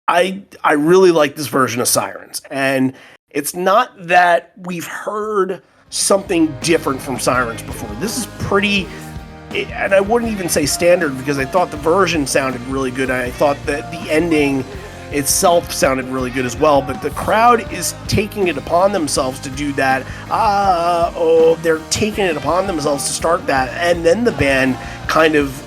I really like this version of Sirens. And it's not that we've heard something different from Sirens before. This is pretty... And I wouldn't even say standard because I thought the version sounded really good. And I thought that the ending itself sounded really good as well, but the crowd is taking it upon themselves to do that. They're taking it upon themselves to start that, and then the band kind of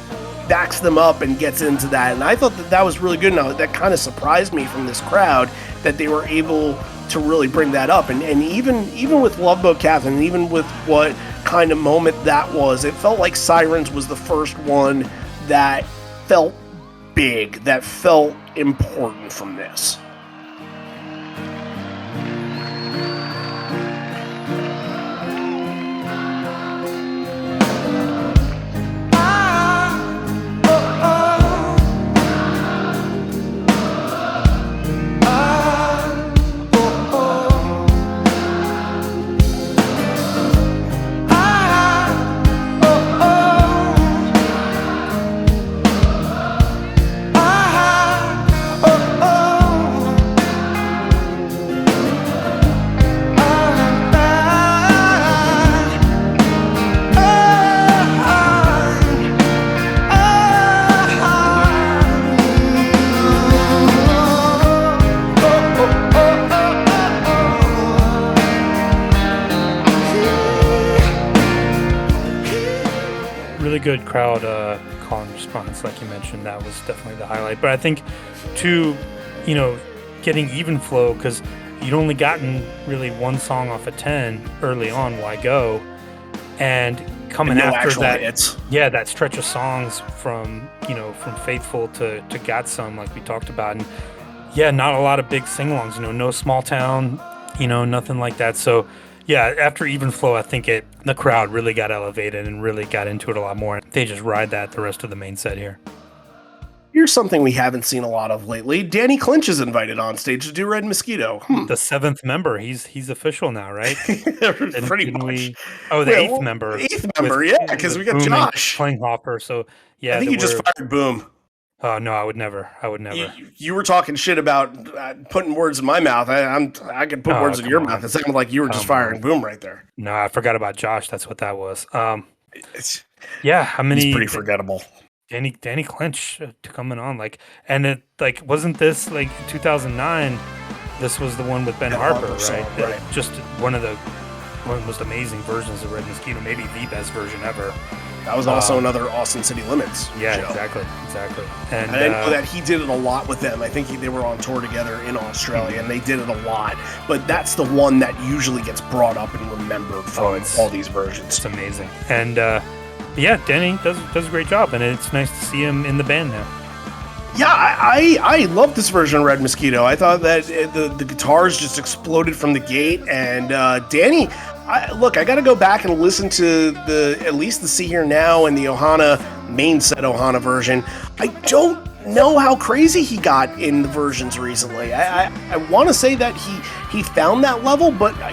backs them up and gets into that. And I thought that was really good. Now that kind of surprised me from this crowd that they were able to really bring that up. And even with Love Boat Captain, and even with what kind of moment that was, it felt like Sirens was the first one that felt big, that felt important from this. Good crowd call and response, like you mentioned. That was definitely the highlight. But I think, too, getting Even Flow, because you'd only gotten really one song off of 10 early on, Why Go? And coming no after actual that, hits. yeah, that stretch of songs from Faithful to Got Some, like we talked about, and yeah, not a lot of big sing-alongs, no Small Town, nothing like that. So yeah, after Even Flow, I think the crowd really got elevated and really got into it a lot more. They just ride that the rest of the main set here. Here's something we haven't seen a lot of lately. Danny Clinch is invited on stage to do Red Mosquito. The 7th member, he's official now, right? Pretty much. The 8th member. 8th member, yeah, because we got Boom Josh Klinghoffer. So yeah, I think you just fired Boom. Oh no, I would never. You were talking shit about putting words in my mouth. I could put words in your mouth. It sounded like you were just firing Boom right there. No, I forgot about Josh. That's what that was. He's pretty forgettable. Danny Clinch coming on, wasn't this like 2009? This was the one with Ben Harper, right? Right. Just one of the most amazing versions of Red Mosquito, maybe the best version ever. That was also another Austin City Limits show. Exactly. And I know that he did it a lot with them. I think they were on tour together in Australia, and they did it a lot. But that's the one that usually gets brought up and remembered from all these versions. It's amazing. And Danny does a great job, and it's nice to see him in the band now. Yeah, I love this version of Red Mosquito. I thought that the guitars just exploded from the gate, and Danny, I got to go back and listen to at least the See Here Now and the main set Ohana version. I don't know how crazy he got in the versions recently. I want to say that he found that level, but I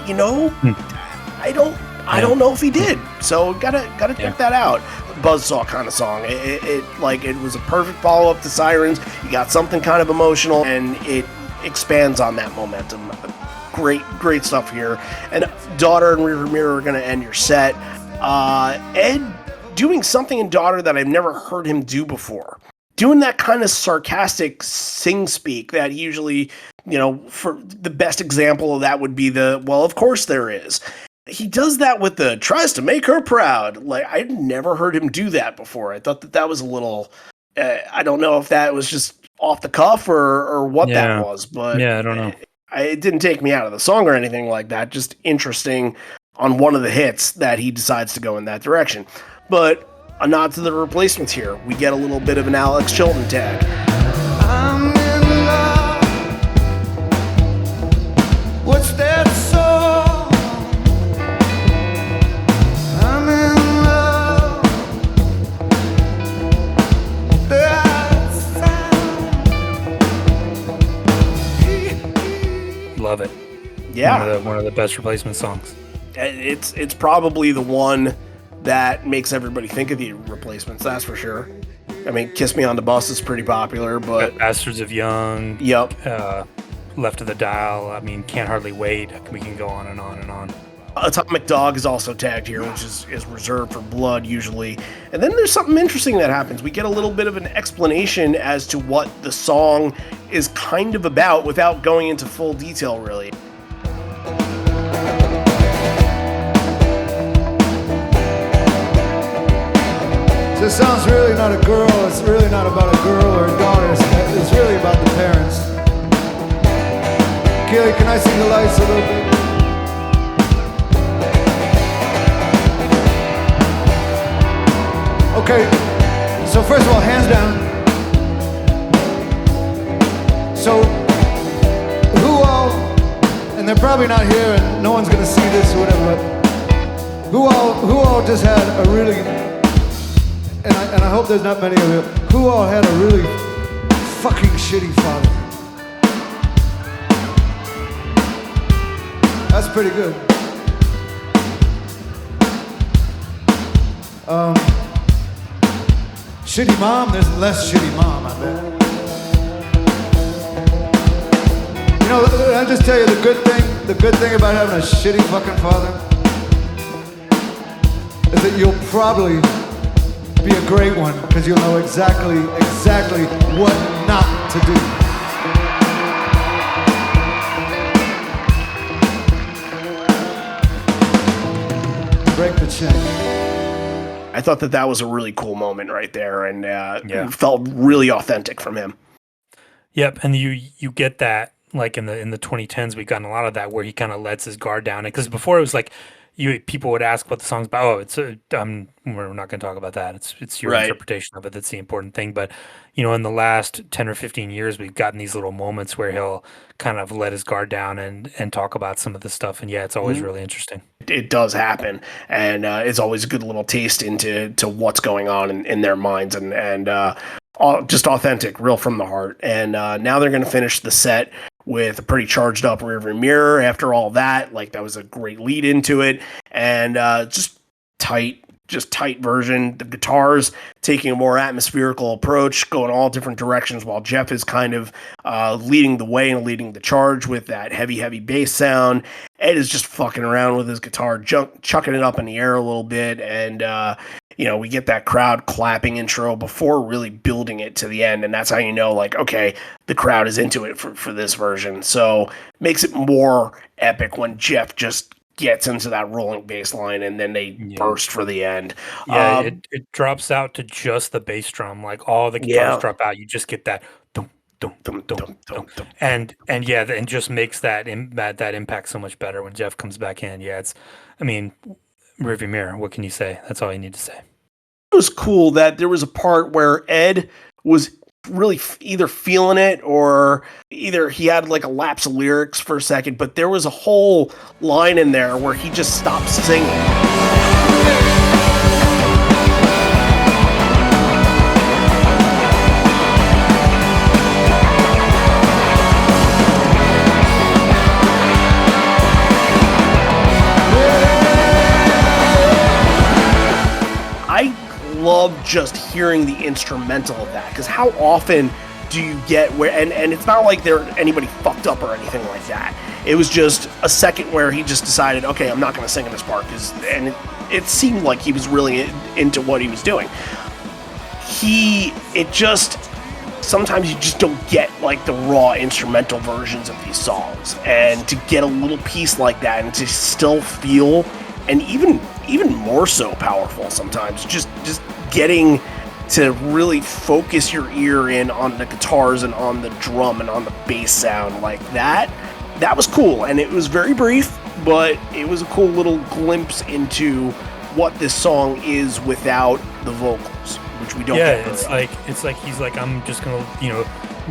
don't know if he did. So gotta check that out. Buzzsaw kind of song. It was a perfect follow up to Sirens. You got something kind of emotional, and it expands on that momentum. Great stuff here. And Daughter and Rearview Mirror are going to end your set. Ed doing something in Daughter that I've never heard him do before. Doing that kind of sarcastic sing speak that usually, for the best example of that would be well, of course there is. He does that with the tries to make her proud. Like, I'd never heard him do that before. I thought that was a little, I don't know if that was just off the cuff or what that was, but yeah, I don't know. It didn't take me out of the song or anything like that. Just interesting on one of the hits that he decides to go in that direction. But a nod to the Replacements here. We get a little bit of an Alex Chilton tag. I'm in love. What's that song? I'm in love. That sound. Love it. Yeah. One of the best Replacement songs. It's probably the one that makes everybody think of the Replacements, that's for sure. I mean, Kiss Me on the Bus is pretty popular, but Bastards of Young. Yep. Left of the Dial. I mean, Can't Hardly Wait. We can go on and on and on. Atomic Dog is also tagged here, which is reserved for Blood usually. And then there's something interesting that happens. We get a little bit of an explanation as to what the song is kind of about without going into full detail, really. This song's really not a girl, it's really not about a girl or a daughter, it's really about the parents. Keely, can I see the lights a little bit? Okay, so first of all, hands down. So, who all, and they're probably not here and no one's gonna see this or whatever, but who all just had a really, and I hope there's not many of you, who all had a really fucking shitty father? That's pretty good. Shitty mom, there's less shitty mom, I bet. You know, I'll just tell you the good thing about having a shitty fucking father is that you'll probably be a great one because you'll know exactly what not to do. Break the chain. I thought that was a really cool moment right there, and it felt really authentic from him. Yep, and you get that like in the 2010s, we've gotten a lot of that where he kind of lets his guard down. Because before it was like people would ask what the song's about. Oh, we're not going to talk about that. It's your Right. interpretation of it that's the important thing. But in the last 10 or 15 years, we've gotten these little moments where he'll kind of let his guard down and talk about some of this stuff. And yeah, it's always really interesting. It does happen, and it's always a good little taste into what's going on in their minds, and just authentic, real from the heart. And now they're going to finish the set with a pretty charged up rearview mirror. After all that, like that was a great lead into it, and just tight version. The guitars taking a more atmospherical approach, going all different directions, while Jeff is kind of leading the way and leading the charge with that heavy bass sound. Ed is just fucking around with his guitar, chucking it up in the air a little bit, and we get that crowd clapping intro before really building it to the end, and that's how you know, like, okay, the crowd is into it for this version. So makes it more epic when Jeff just gets into that rolling bass line and then they burst for the end. Yeah, it drops out to just the bass drum, like all the guitars drop out. You just get that dum dum dum dum dum, and just makes that impact so much better when Jeff comes back in. Yeah, rearview mirror. What can you say? That's all you need to say. It was cool that there was a part where Ed was really either feeling it or either he had like a lapse of lyrics for a second, but there was a whole line in there where he just stopped singing. I love just hearing the instrumental of that, because how often do you get where and it's not like anybody fucked up or anything like that. It was just a second where he just decided, okay, I'm not going to sing in this part, and it seemed like he was really into what he was doing. Sometimes you just don't get like the raw instrumental versions of these songs, and to get a little piece like that and to still feel, and even more so powerful sometimes, just getting to really focus your ear in on the guitars and on the drum and on the bass sound like that was cool. And it was very brief, but it was a cool little glimpse into what this song is without the vocals, which we don't get. It's like he's like, I'm just gonna,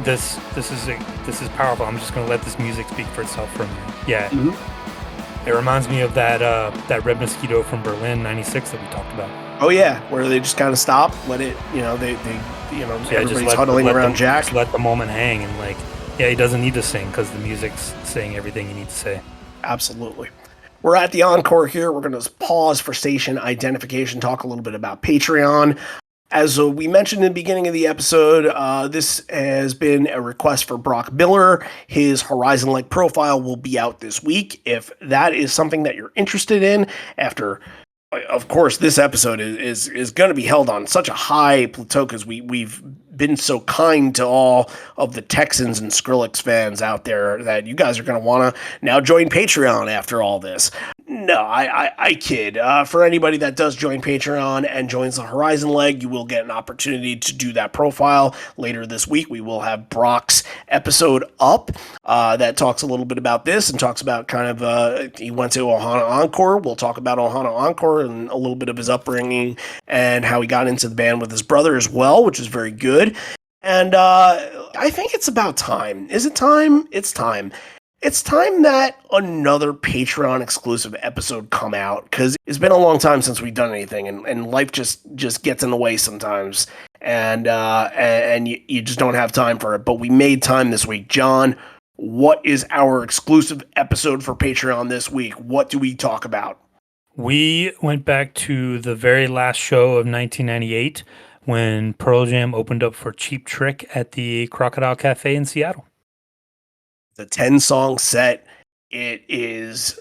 this is powerful. I'm just gonna let this music speak for itself for a minute. Yeah. Mm-hmm. It reminds me of that Red Mosquito from Berlin '96 that we talked about. Oh yeah, where they just kind of stop, let it, everybody's huddling around Jack. Just let the moment hang, and he doesn't need to sing because the music's saying everything you need to say. Absolutely. We're at the encore here. We're going to pause for station identification, talk a little bit about Patreon. As we mentioned in the beginning of the episode, this has been a request for Brock Miller. His Horizon Lake profile will be out this week. If that is something that you're interested in, after, of course, this episode is going to be held on such a high plateau because we've been so kind to all of the Texans and Skrillex fans out there that you guys are going to want to now join Patreon after all this. No, I kid. For anybody that does join Patreon and joins the Horizon Leg, you will get an opportunity to do that profile later this week. We will have Brock's episode up that talks a little bit about this and talks about kind of, he went to Ohana Encore. We'll talk about Ohana Encore and a little bit of his upbringing and how he got into the band with his brother as well, which is very good. And I think it's about time. Is it time? It's time. It's time that another Patreon exclusive episode come out, because it's been a long time since we've done anything, and life just gets in the way sometimes, and you just don't have time for it. But we made time this week. John, what is our exclusive episode for Patreon this week? What do we talk about? We went back to the very last show of 1998 when Pearl Jam opened up for Cheap Trick at the Crocodile Cafe in Seattle. The 10-song set, it is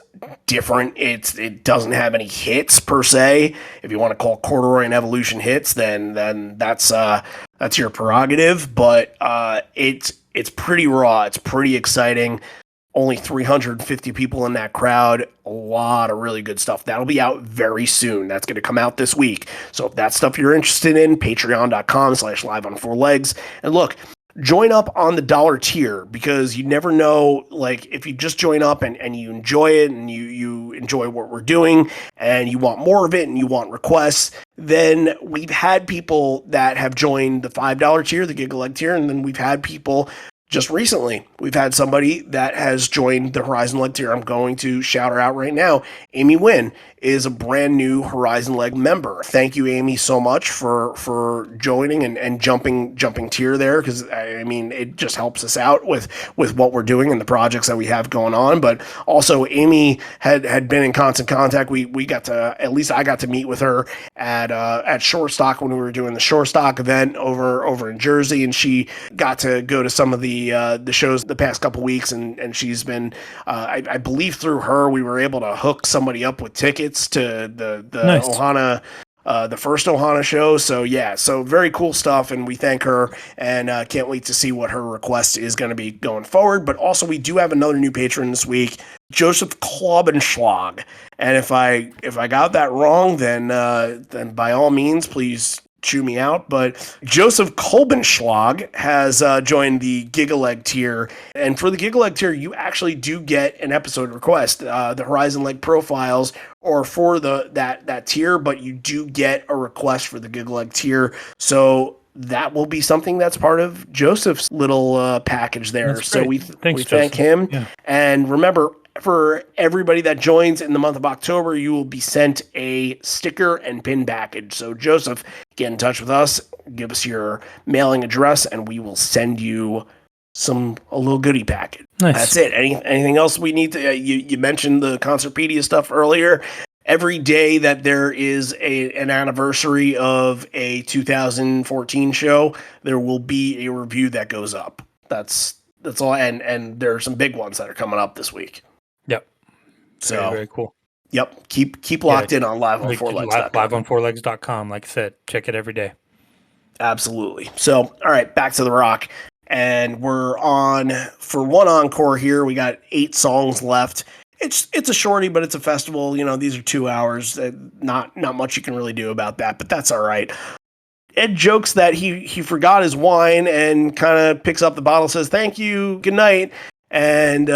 different. It doesn't have any hits per se. If you want to call Corduroy and Evolution hits, then that's your prerogative. But it's pretty raw. It's pretty exciting. Only 350 people in that crowd. A lot of really good stuff. That'll be out very soon. That's going to come out this week. So if that's stuff you're interested in, patreon.com/live on 4 legs. And look, join up on the dollar tier, because you never know, like if you just join up and you enjoy it and you enjoy what we're doing and you want more of it and you want requests, then we've had people that have joined the $5 tier, the Gigaleg tier, and then we've had people just recently. We've had somebody that has joined the Horizon Leg tier. I'm going to shout her out right now. Amy Wynn is a brand new Horizon Leg member. Thank you, Amy, so much for joining and jumping tier there, because I mean it just helps us out with what we're doing and the projects that we have going on. But also, Amy had been in constant contact. We got to, at least I got to meet with her at Shorestock when we were doing the Shorestock event over in Jersey, and she got to go to some of the shows the past couple weeks, and she's been I believe through her we were able to hook somebody up with tickets to the Nice. Ohana, the first Ohana show. So yeah, so very cool stuff, and we thank her, and can't wait to see what her request is going to be going forward. But also, we do have another new patron this week, Joseph Klobenschlag, and if I got that wrong, then by all means, please chew me out. But Joseph Kolbenschlag has joined the Gigaleg tier, and for the Gigaleg tier, you actually do get an episode request, the Horizon Leg profiles, or for that tier, but you do get a request for the Gigaleg tier. So that will be something that's part of Joseph's little package there. That's So great. we Thanks, thank Joseph. him. Yeah. And remember, for everybody that joins in the month of October, you will be sent a sticker and pin package. So Joseph, get in touch with us, give us your mailing address, and we will send you a little goodie packet. Nice. That's it. Anything else we need to? You mentioned the Concertpedia stuff earlier. Every day that there is an anniversary of a 2014 show, there will be a review that goes up. That's all. And there are some big ones that are coming up this week. Yep. So Very, very cool. Yep. Keep locked in on liveonfourlegs.com. Liveonfourlegs.com. Like I said, check it every day. Absolutely. So, all right, back to the rock. And we're on for one encore here. We got 8 songs left. It's a shorty, but it's a festival. You know, these are 2 hours. Not much you can really do about that, but that's all right. Ed jokes that he forgot his wine and kind of picks up the bottle, says, "Thank you, good night," and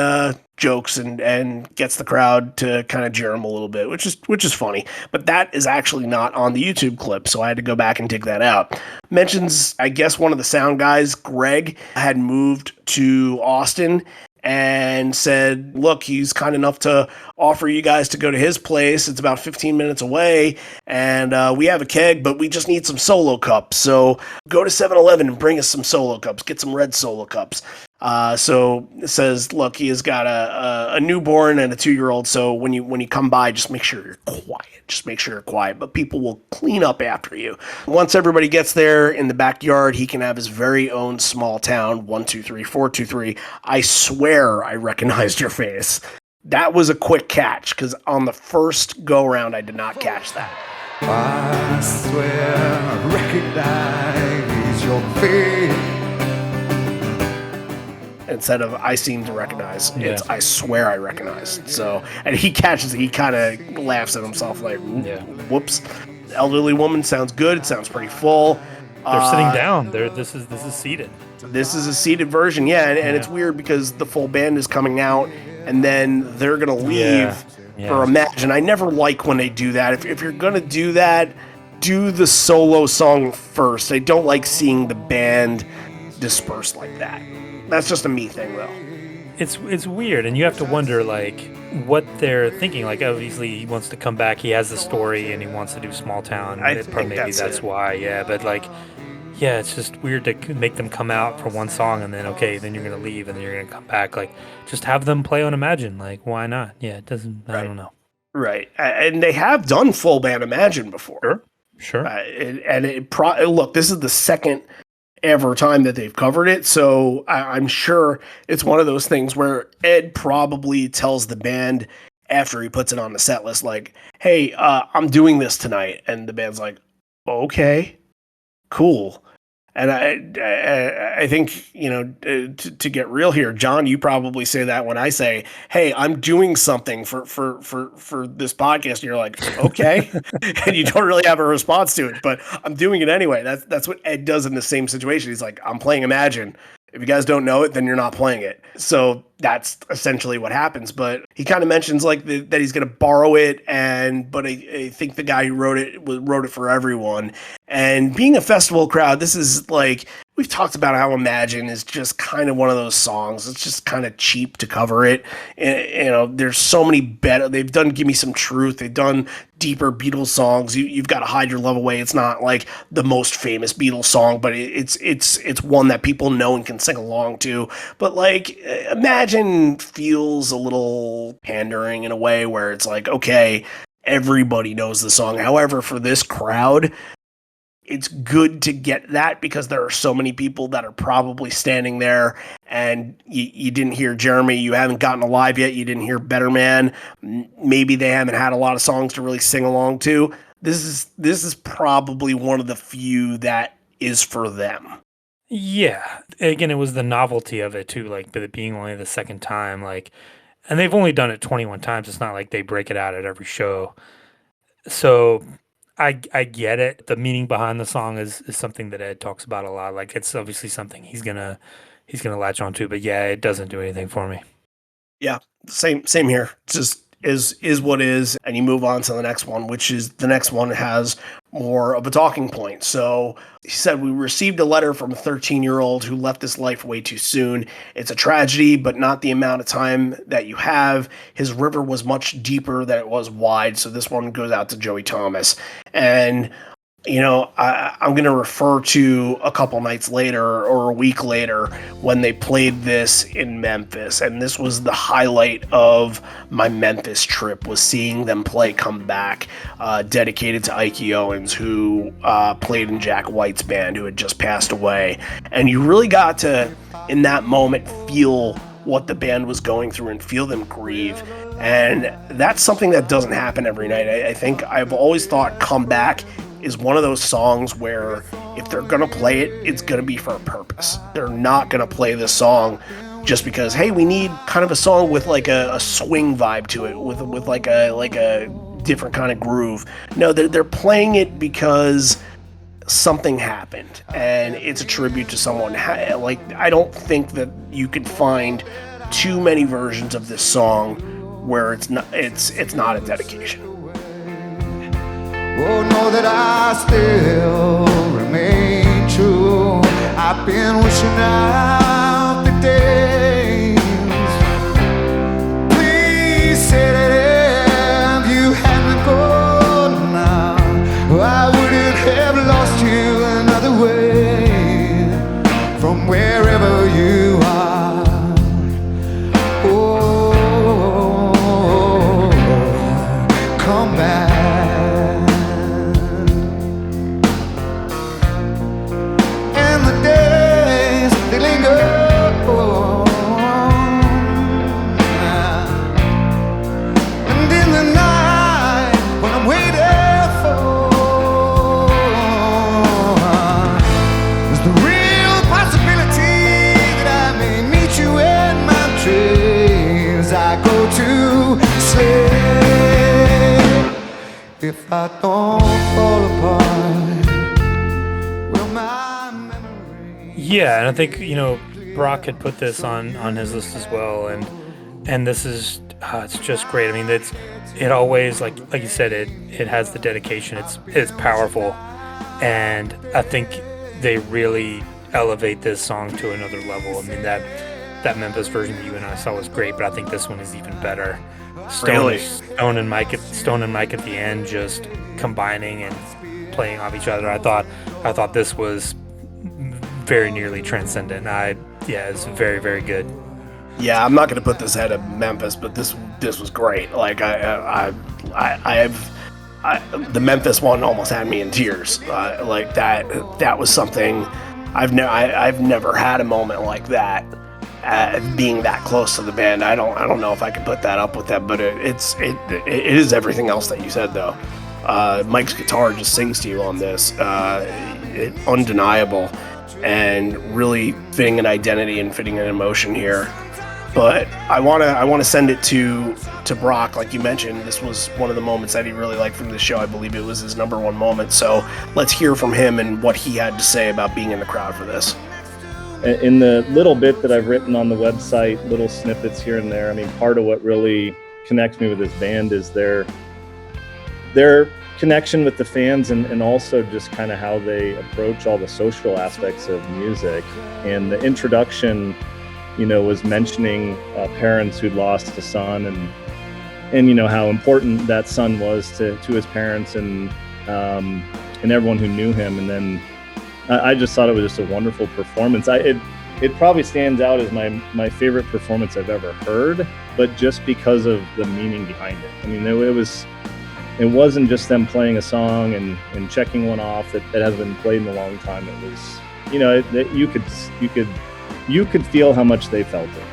jokes and gets the crowd to kind of jeer him a little bit, which is funny. But that is actually not on the YouTube clip, so I had to go back and dig that out. Mentions, I guess, one of the sound guys, Greg, had moved to Austin and said, look, he's kind enough to offer you guys to go to his place. It's about 15 minutes away, and we have a keg, but we just need some Solo cups. So go to 7-Eleven and bring us some Solo cups. Get some red Solo cups. So it says, look, he has got a newborn and a 2-year-old. So when you come by, just make sure you're quiet. Just make sure you're quiet, but people will clean up after you. Once everybody gets there in the backyard, he can have his very own small town. 1, 2, 3, 4, 2, 3. I swear I recognized your face. That was a quick catch, because on the first go round, I did not catch that. I swear I recognize your face. Instead of I seem to recognize, it's Yeah. I swear I recognize. So, and he catches it, he kind of laughs at himself like, Yeah. whoops. The elderly woman sounds good. It sounds pretty full. They're sitting down. This is seated. This is a seated version, yeah, and it's weird because the full band is coming out, and then they're gonna leave for Imagine. I never like when they do that. If you're gonna do that, do the solo song first. I don't like seeing the band dispersed like that. That's just a me thing, though. It's weird, and you have to wonder like what they're thinking. Like, obviously he wants to come back. He has the story, and he wants to do Small Town. I think Maybe that's it. why. Yeah, but like, yeah, it's just weird to make them come out for one song and then then you're gonna leave and then you're gonna come back. Like, just have them play on Imagine. Like, why not? Yeah, it doesn't. I don't know. Right, and they have done full band Imagine before. Sure. Look, this is the second ever time that they've covered it, so I'm sure it's one of those things where Ed probably tells the band after he puts it on the set list, like, hey, I'm doing this tonight, and the band's like, okay, cool. And I think, to get real here, John, you probably say that when I say, "Hey, I'm doing something for this podcast," and you're like, "Okay," and you don't really have a response to it, but I'm doing it anyway. That's what Ed does in the same situation. He's like, "I'm playing Imagine. If you guys don't know it, then you're not playing it." So that's essentially what happens. But he kind of mentions like that he's going to borrow it, but I think the guy who wrote it for everyone. And being a festival crowd, this is like, we've talked about how Imagine is just kind of one of those songs. It's just kind of cheap to cover it. And, there's so many better. They've done Give Me Some Truth. They've done deeper Beatles songs. You've got to Hide Your Love Away. It's not like the most famous Beatles song, but it's one that people know and can sing along to. But like, Imagine feels a little pandering in a way where it's like, okay, everybody knows the song. However, for this crowd, it's good to get that because there are so many people that are probably standing there, and you didn't hear Jeremy, you haven't gotten Alive yet, you didn't hear Better Man, maybe they haven't had a lot of songs to really sing along to. This is probably one of the few that is for them. Yeah. Again, it was the novelty of it too, like, but it being only the second time, like, and they've only done it 21 times. It's not like they break it out at every show. So I get it. The meaning behind the song is something that Ed talks about a lot. Like, it's obviously something he's gonna latch onto. But yeah, it doesn't do anything for me. Yeah, same here. It's just is what is, and you move on to the next one, which is the next one has more of a talking point. So he said, "We received a letter from a 13-year-old who left this life way too soon. It's a tragedy, but not the amount of time that you have. His river was much deeper than it was wide." So this one goes out to Joey Thomas. And I'm going to refer to a couple nights later or a week later when they played this in Memphis. And this was the highlight of my Memphis trip, was seeing them play Come Back, dedicated to Ikey Owens, who played in Jack White's band, who had just passed away. And you really got to, in that moment, feel what the band was going through and feel them grieve. And that's something that doesn't happen every night. I think I've always thought Come Back is one of those songs where if they're going to play it, it's going to be for a purpose. They're not going to play this song just because, hey, we need kind of a song with like a swing vibe to it, with like a different kind of groove. No, they're playing it because something happened, and it's a tribute to someone. Like, I don't think that you could find too many versions of this song where it's not a dedication. Oh, know that I still remain true. I've been wishing out the days. Please say that if you hadn't gone now, I wouldn't have lost you another way from wherever you are. Oh, come back. If I don't fall apart, will my memory... Yeah, and I think, Brock had put this on his list as well, and this is it's just great. I mean, it always, like you said, it has the dedication. It's powerful, and I think they really elevate this song to another level. I mean, that Memphis version that you and I saw was great, but I think this one is even better. Stone and Mike at the end, just combining and playing off each other. I thought this was very nearly transcendent. It's very, very good. Yeah, I'm not going to put this ahead of Memphis, but this was great. Like the Memphis one almost had me in tears. Like that was something I've never had a moment like that. Being that close to the band, I don't know if I could put that up with that, but it is everything else that you said though. Mike's guitar just sings to you on this, undeniable. and really fitting an identity and fitting an emotion here. But I wanna send it to Brock. Like you mentioned, this was one of the moments that he really liked from the show. I believe it was his number one moment. So let's hear from him and what he had to say about being in the crowd for this. In the little bit that I've written on the website, little snippets here and there, I mean, part of what really connects me with this band is their connection with the fans, and also just kind of how they approach all the social aspects of music. And the introduction, was mentioning parents who'd lost a son, and how important that son was to his parents and everyone who knew him. And then I just thought it was just a wonderful performance. It probably stands out as my favorite performance I've ever heard, but just because of the meaning behind it. I mean, it wasn't just them playing a song and checking one off that hasn't been played in a long time. It was, you could feel how much they felt it.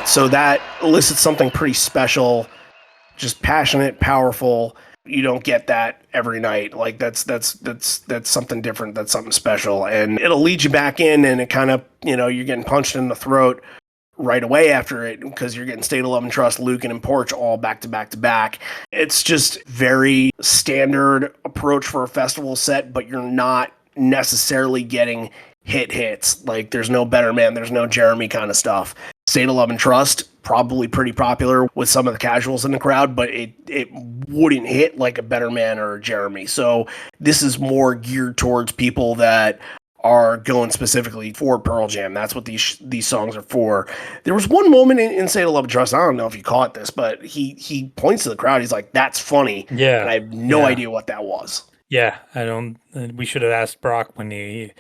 So that elicits something pretty special, just passionate, powerful. You don't get that every night. Like that's something different. That's something special, and it'll lead you back in, and it kind of, you're getting punched in the throat right away after it, because you're getting State of Love and Trust, Lucan, and Porch all back to back to back. It's just very standard approach for a festival set, but you're not necessarily getting hits. Like there's no Better Man, there's no Jeremy kind of stuff. State of Love and Trust, probably pretty popular with some of the casuals in the crowd, but it wouldn't hit like a Better Man or a Jeremy. So this is more geared towards people that are going specifically for Pearl Jam. That's what these songs are for. There was one moment in State of Love and Trust, I don't know if you caught this, but he points to the crowd, he's like, "That's funny." Yeah. And I have no idea what that was. Yeah, we should have asked Brock when we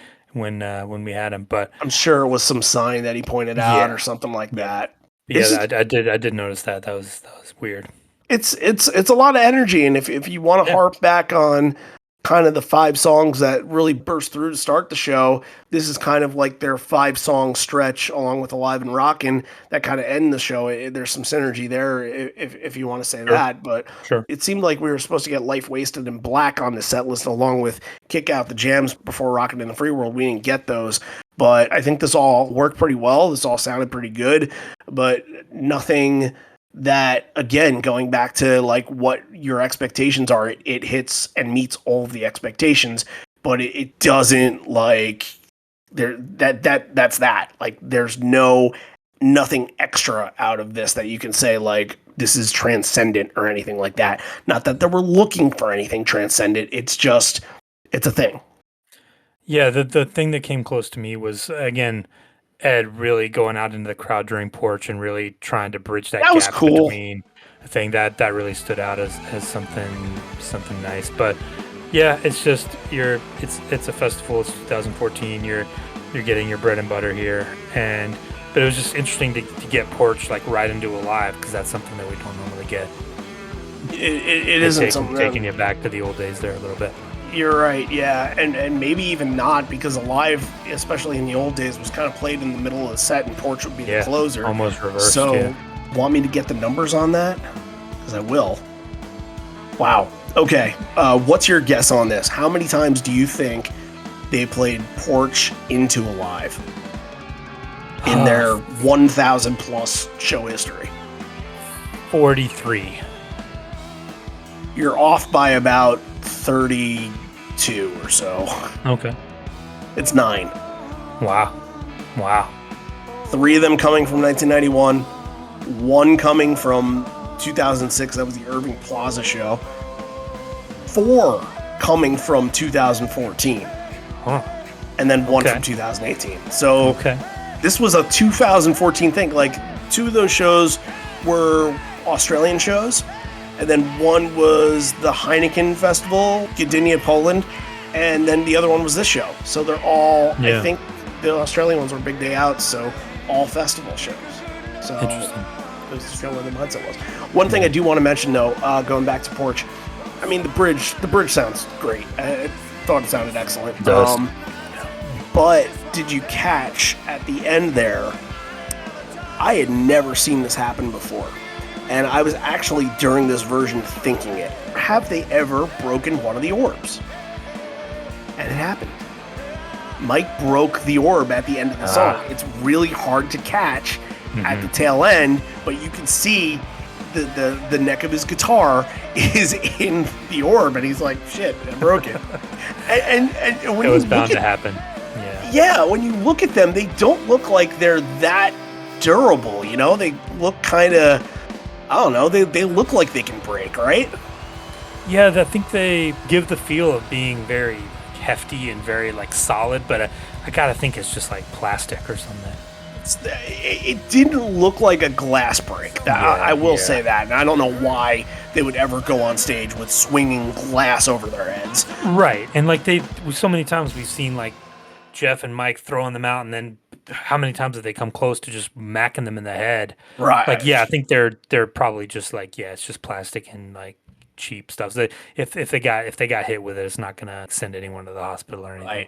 had him, but I'm sure it was some sign that he pointed out or something like that. Yeah, I did notice that. That was weird. It's a lot of energy, and if you want to harp back on kind of the 5 songs that really burst through to start the show, this is kind of like their 5-song stretch along with Alive and Rockin' that kind of end the show. There's some synergy there if you want to say that, but it seemed like we were supposed to get Life Wasted and Black on the set list along with Kick Out the Jams before Rockin' in the Free World. We didn't get those, but I think this all worked pretty well. This all sounded pretty good, but nothing that, again, going back to like what your expectations are, it hits and meets all of the expectations, but it doesn't like that's that. Like there's nothing extra out of this that you can say like this is transcendent or anything like that. Not that they were looking for anything transcendent. It's a thing. Yeah, the thing that came close to me was, again, Ed really going out into the crowd during Porch and really trying to bridge that was gap cool. between. I think that really stood out as something nice. But yeah, it's just it's a festival. It's 2014. You're getting your bread and butter here, but it was just interesting to get Porch like right into Alive, because that's something that we don't normally get. It isn't something taking you back to the old days there a little bit. You're right, yeah, and maybe even not, because Alive, especially in the old days, was kind of played in the middle of the set, and Porch would be the closer. Almost reversed. So, want me to get the numbers on that? Because I will. Wow. Okay. What's your guess on this? How many times do you think they played Porch into Alive in their 1,000 plus show history. 43. You're off by about 32 or so. Okay. It's 9. Wow. 3 of them coming from 1991, 1 coming from 2006. That was the Irving Plaza show. 4 coming from 2014. Huh. And then 1 from 2018. So this was a 2014 thing. Like, 2 of those shows were Australian shows, and then 1 was the Heineken Festival, Gdynia, Poland, and then the other one was this show. So they're all, I think the Australian ones were Big Day Out, so all festival shows. So interesting. It was just kind of where the mindset was. One thing I do want to mention, though, going back to Porch, I mean, the bridge sounds great. I thought it sounded excellent. It does. But did you catch at the end there, I had never seen this happen before. And I was actually, during this version, thinking it. Have they ever broken one of the orbs? And it happened. Mike broke the orb at the end of the song. It's really hard to catch at the tail end, but you can see the neck of his guitar is in the orb, and he's like, shit, I broke it. and when it was bound to happen. Yeah, when you look at them, they don't look like they're that durable, you know? They look kind of, I don't know, they look like they can break, right? Yeah, I think they give the feel of being very hefty and very, like, solid, but I gotta think it's just like plastic or something. It didn't look like a glass break. I will say that, and I don't know why they would ever go on stage with swinging glass over their heads. Right, and like so many times we've seen like Jeff and Mike throwing them out, and then how many times have they come close to just macking them in the head? Right. Like, yeah, I think they're probably just like, it's just plastic and like cheap stuff. So if they got hit with it, it's not gonna send anyone to the hospital or anything.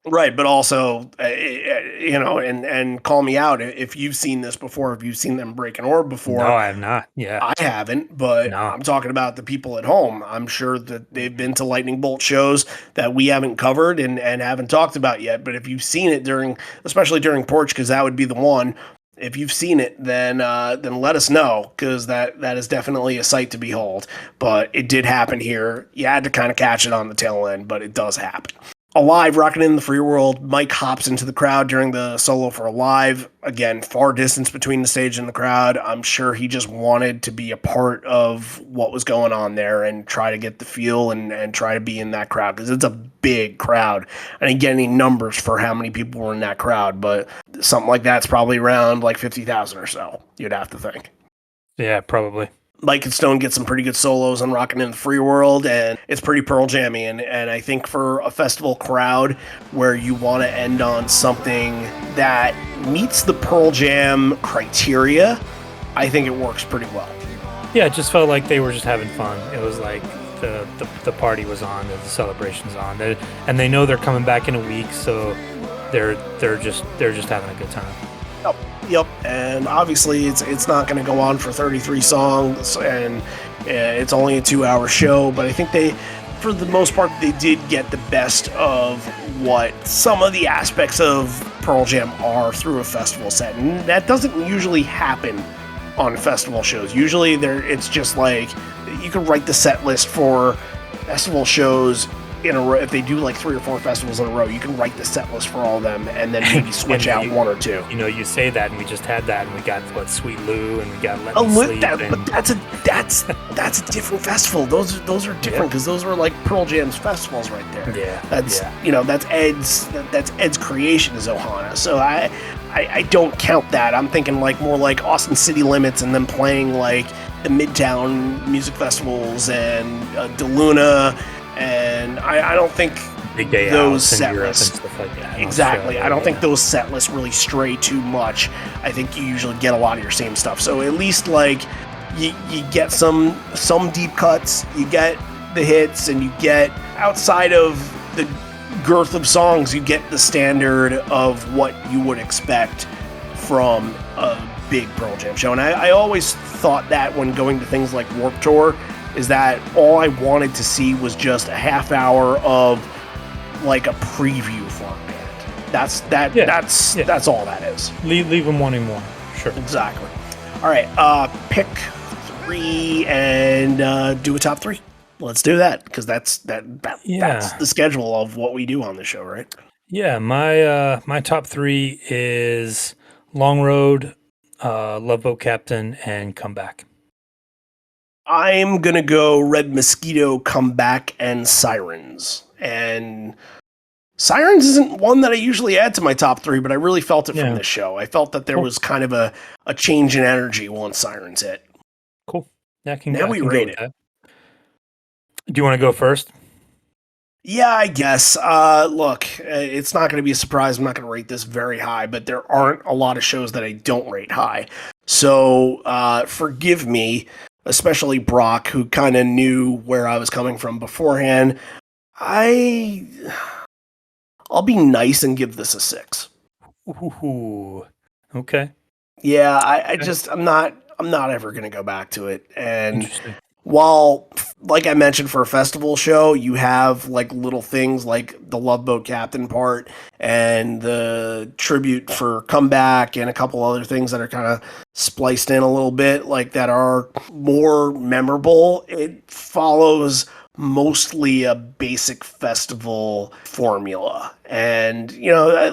Right, but also, and call me out if you've seen this before, if you've seen them break an orb before. No, I have not. Yeah. I haven't, but I'm talking about the people at home. I'm sure that they've been to Lightning Bolt shows that we haven't covered and haven't talked about yet. But if you've seen it especially during Porch, because that would be the one. If you've seen it, then let us know, because that is definitely a sight to behold. But it did happen here. You had to kind of catch it on the tail end, but it does happen. Alive, Rockin' in the Free World, Mike hops into the crowd during the solo for Alive. Again, far distance between the stage and the crowd. I'm sure he just wanted to be a part of what was going on there and try to get the feel and try to be in that crowd, because it's a big crowd. I didn't get any numbers for how many people were in that crowd, but something like that's probably around like 50,000 or so, you'd have to think. Yeah, probably. Mike and Stone get some pretty good solos on Rockin' in the Free World, and it's pretty Pearl Jammy. And I think for a festival crowd where you want to end on something that meets the Pearl Jam criteria, I think it works pretty well. Yeah, it just felt like they were just having fun. It was like the party was on, the celebration's on, and they know they're coming back in a week, so they're just having a good time. Yep, and obviously it's not going to go on for 33 songs, and it's only a 2-hour show, but I think for the most part, they did get the best of what some of the aspects of Pearl Jam are through a festival set, and that doesn't usually happen on festival shows. Usually it's just like, you can write the set list for festival shows in a row. If they do like 3 or 4 festivals in a row, you can write the set list for all of them and then maybe switch out 1 or 2. You know, you say that, and we just had that, and we got Sweet Lou, and we got Let Me Sleep. But that's a different festival. Those are different, because those were like Pearl Jam's festivals right there. Yeah, that's Ed's creation is Ohana. So I don't count that. I'm thinking like more like Austin City Limits, and then playing like the Midtown music festivals and DeLuna. And I don't think Big Day those Out set and Europe lists and stuff like that. exactly. I don't think those set lists really stray too much. I think you usually get a lot of your same stuff. So at least like you get some deep cuts, you get the hits, and you get, outside of the girth of songs, you get the standard of what you would expect from a big Pearl Jam show. And I always thought that when going to things like Warped Tour, is that all I wanted to see was just a half hour of like a preview format. That's all that is. Leave them wanting more. Sure. Exactly. All right. Pick 3 and do a top 3. Let's do that because that's the schedule of what we do on the show, right? Yeah. My top 3 is Long Road, Love Boat Captain, and Comeback. I'm gonna go Red Mosquito, Comeback, and Sirens. And Sirens isn't one that I usually add to my top 3, but I really felt it from this show. I felt that there was kind of a change in energy once Sirens hit. Cool. Yeah, now we rate it. Do you want to go first? Yeah, I guess. Look, it's not going to be a surprise. I'm not going to rate this very high, but there aren't a lot of shows that I don't rate high. So forgive me, especially Brock, who kind of knew where I was coming from beforehand. I'll be nice and give this a 6. Ooh, okay. Yeah, I'm not ever going to go back to it. And while, like I mentioned, for a festival show, you have like little things like the Love Boat Captain part and the tribute for Comeback and a couple other things that are kind of spliced in a little bit, like that are more memorable. It follows mostly a basic festival formula, and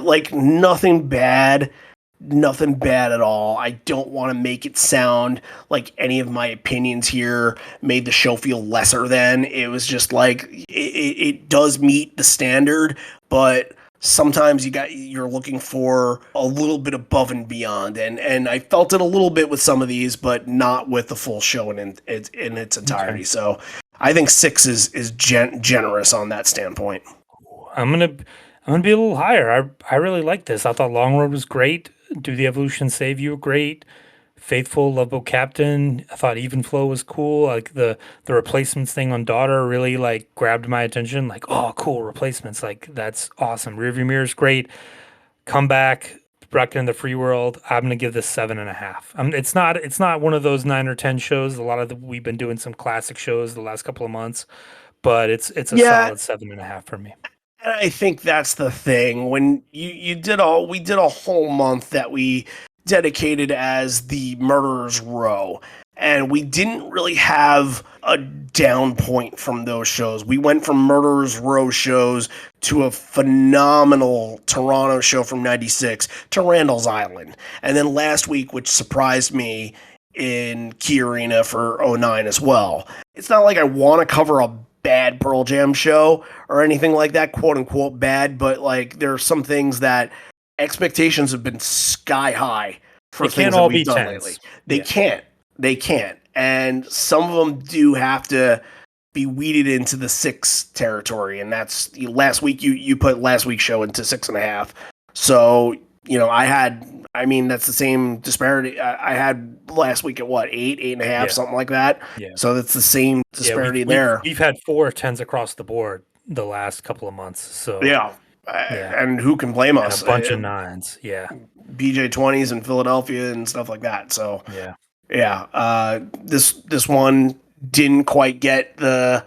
like nothing bad at all. I don't want to make it sound like any of my opinions here made the show feel lesser than. It was just like it does meet the standard, but sometimes you're looking for a little bit above and beyond, and I felt it a little bit with some of these, but not with the full show in its entirety. Okay. So I think 6 is generous on that standpoint. I'm gonna be a little higher. I really like this. I thought Long Road was great. Do the Evolution Save You great. Faithful, Love Boat Captain. I thought Even Flow was cool. Like the replacements thing on Daughter really like grabbed my attention. Like, oh, cool replacements. Like that's awesome. Rearview Mirror's great. Comeback. Bracket in the Free World. I'm gonna give this 7.5. It's not one of those 9 or 10 shows. We've been doing some classic shows the last couple of months, but it's a solid 7.5 for me. And I think that's the thing. When we did a whole month that we dedicated as the Murderer's Row, and we didn't really have a down point from those shows. We went from Murderer's Row shows to a phenomenal Toronto show from 96 to Randall's Island. And then last week, which surprised me, in Key Arena for 09 as well. It's not like I want to cover a bad Pearl Jam show or anything like that, quote unquote bad, but like there are some things that expectations have been sky high for things that we've done lately. They can't. And some of them do have to be weeded into the 6 territory. And that's last week you put last week's show into 6.5. So, that's the same disparity. I had last week at 8.5, something like that. Yeah. So that's the same disparity there. We've had 4 10s across the board the last couple of months. So and who can blame us? A bunch of 9s. Yeah. BJ 20s in Philadelphia and stuff like that. So this one didn't quite get the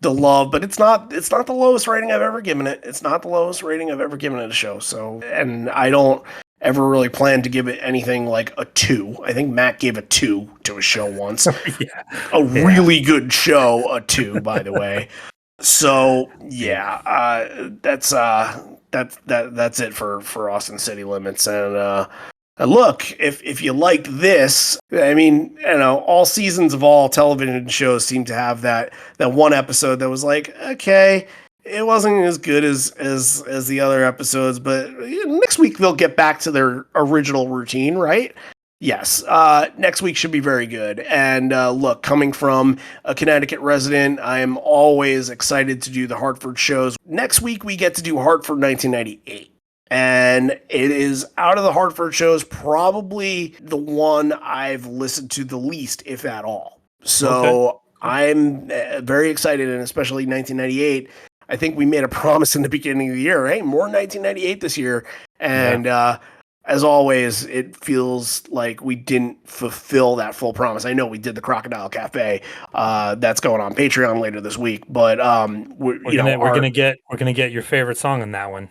love, but it's not the lowest rating I've ever given it. It's not the lowest rating I've ever given it a show. So, and I don't ever really plan to give it anything like a 2. I think Matt gave a 2 to a show once. Really good show, a 2, by the way. So that's it for Austin City Limits. And look, if you like this, I mean, all seasons of all television shows seem to have that one episode that was like, okay, it wasn't as good as the other episodes, but next week they'll get back to their original routine, right? Yes. Next week should be very good. And look, coming from a Connecticut resident, I am always excited to do the Hartford shows. Next week we get to do Hartford 1998. And it is out of the Hartford shows probably the one I've listened to the least, if at all. So I'm very excited, and especially 1998. I think we made a promise in the beginning of the year, right? More 1998 this year. And as always, it feels like we didn't fulfill that full promise. I know we did the Crocodile Cafe. That's going on Patreon later this week, but we're gonna get your favorite song in that one.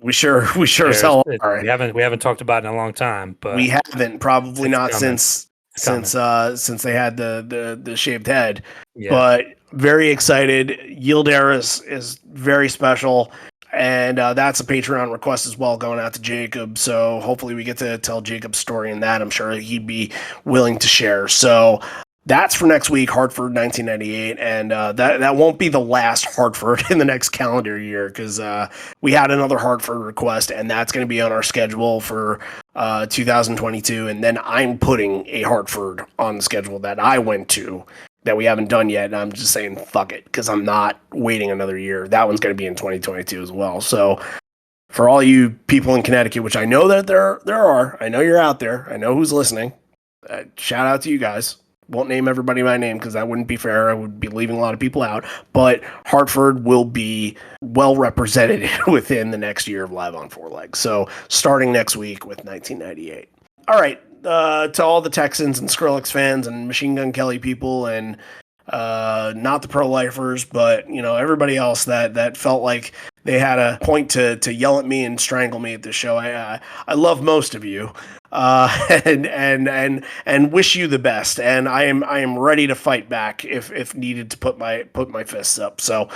We sure as hell are. We haven't talked about it in a long time, but we haven't probably it's not coming. since they had the shaved head. Yeah. But very excited. Yield Era is very special. And that's a Patreon request as well, going out to Jacob. So hopefully we get to tell Jacob's story in that. I'm sure he'd be willing to share. So that's for next week, Hartford 1998. And that won't be the last Hartford in the next calendar year, because we had another Hartford request, and that's going to be on our schedule for 2022. And then I'm putting a Hartford on the schedule that I went to that we haven't done yet, and I'm just saying fuck it, because I'm not waiting another year. That one's going to be in 2022 as well. So for all you people in Connecticut, which I know that there are, I know you're out there, I know who's listening, shout out to you guys. Won't name everybody by name because that wouldn't be fair. I would be leaving a lot of people out, but Hartford will be well represented within the next year of Live on Four Legs. So starting next week with 1998. All right. To all the Texans and Skrillex fans and Machine Gun Kelly people and not the pro-lifers, but everybody else that felt like they had a point to yell at me and strangle me at this show. I love most of you, and wish you the best. And I am ready to fight back if needed to put my fists up. So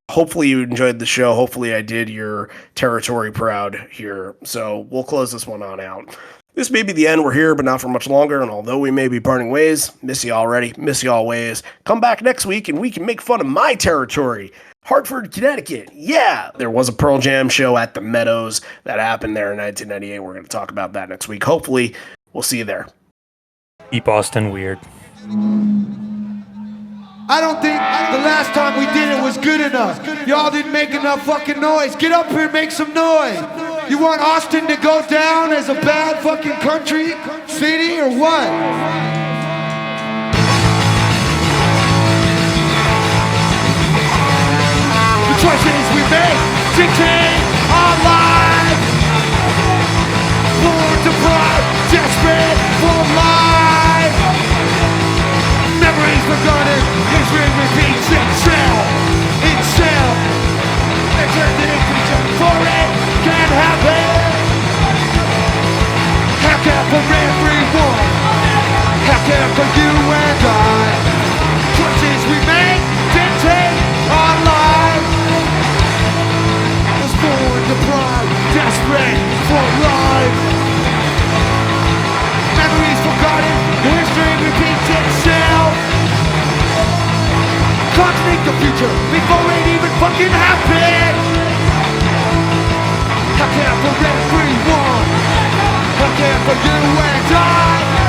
hopefully you enjoyed the show. Hopefully I did your territory proud here. So we'll close this one on out. This may be the end. We're here, but not for much longer. And although we may be parting ways, miss you already, miss you always. Come back next week and we can make fun of my territory, Hartford, Connecticut. Yeah, there was a Pearl Jam show at the Meadows that happened there in 1998. We're going to talk about that next week. Hopefully, we'll see you there. Keep Austin weird. I don't think the last time we did it was good enough. Y'all didn't make enough fucking noise. Get up here and make some noise. You want Austin to go down as a bad fucking country city or what? The choices we make dictate our lives. Born to pride, desperate for life. Memories forgotten, history repeats itself. Eternity for it can't happen. How can for everyone? How can for you and I? Choices we make dictate our lives. Was born to pride, desperate for life. Memories forgotten, history repeats itself. Contradict the future before it even fucking happened. How can for everyone? How can for you and I?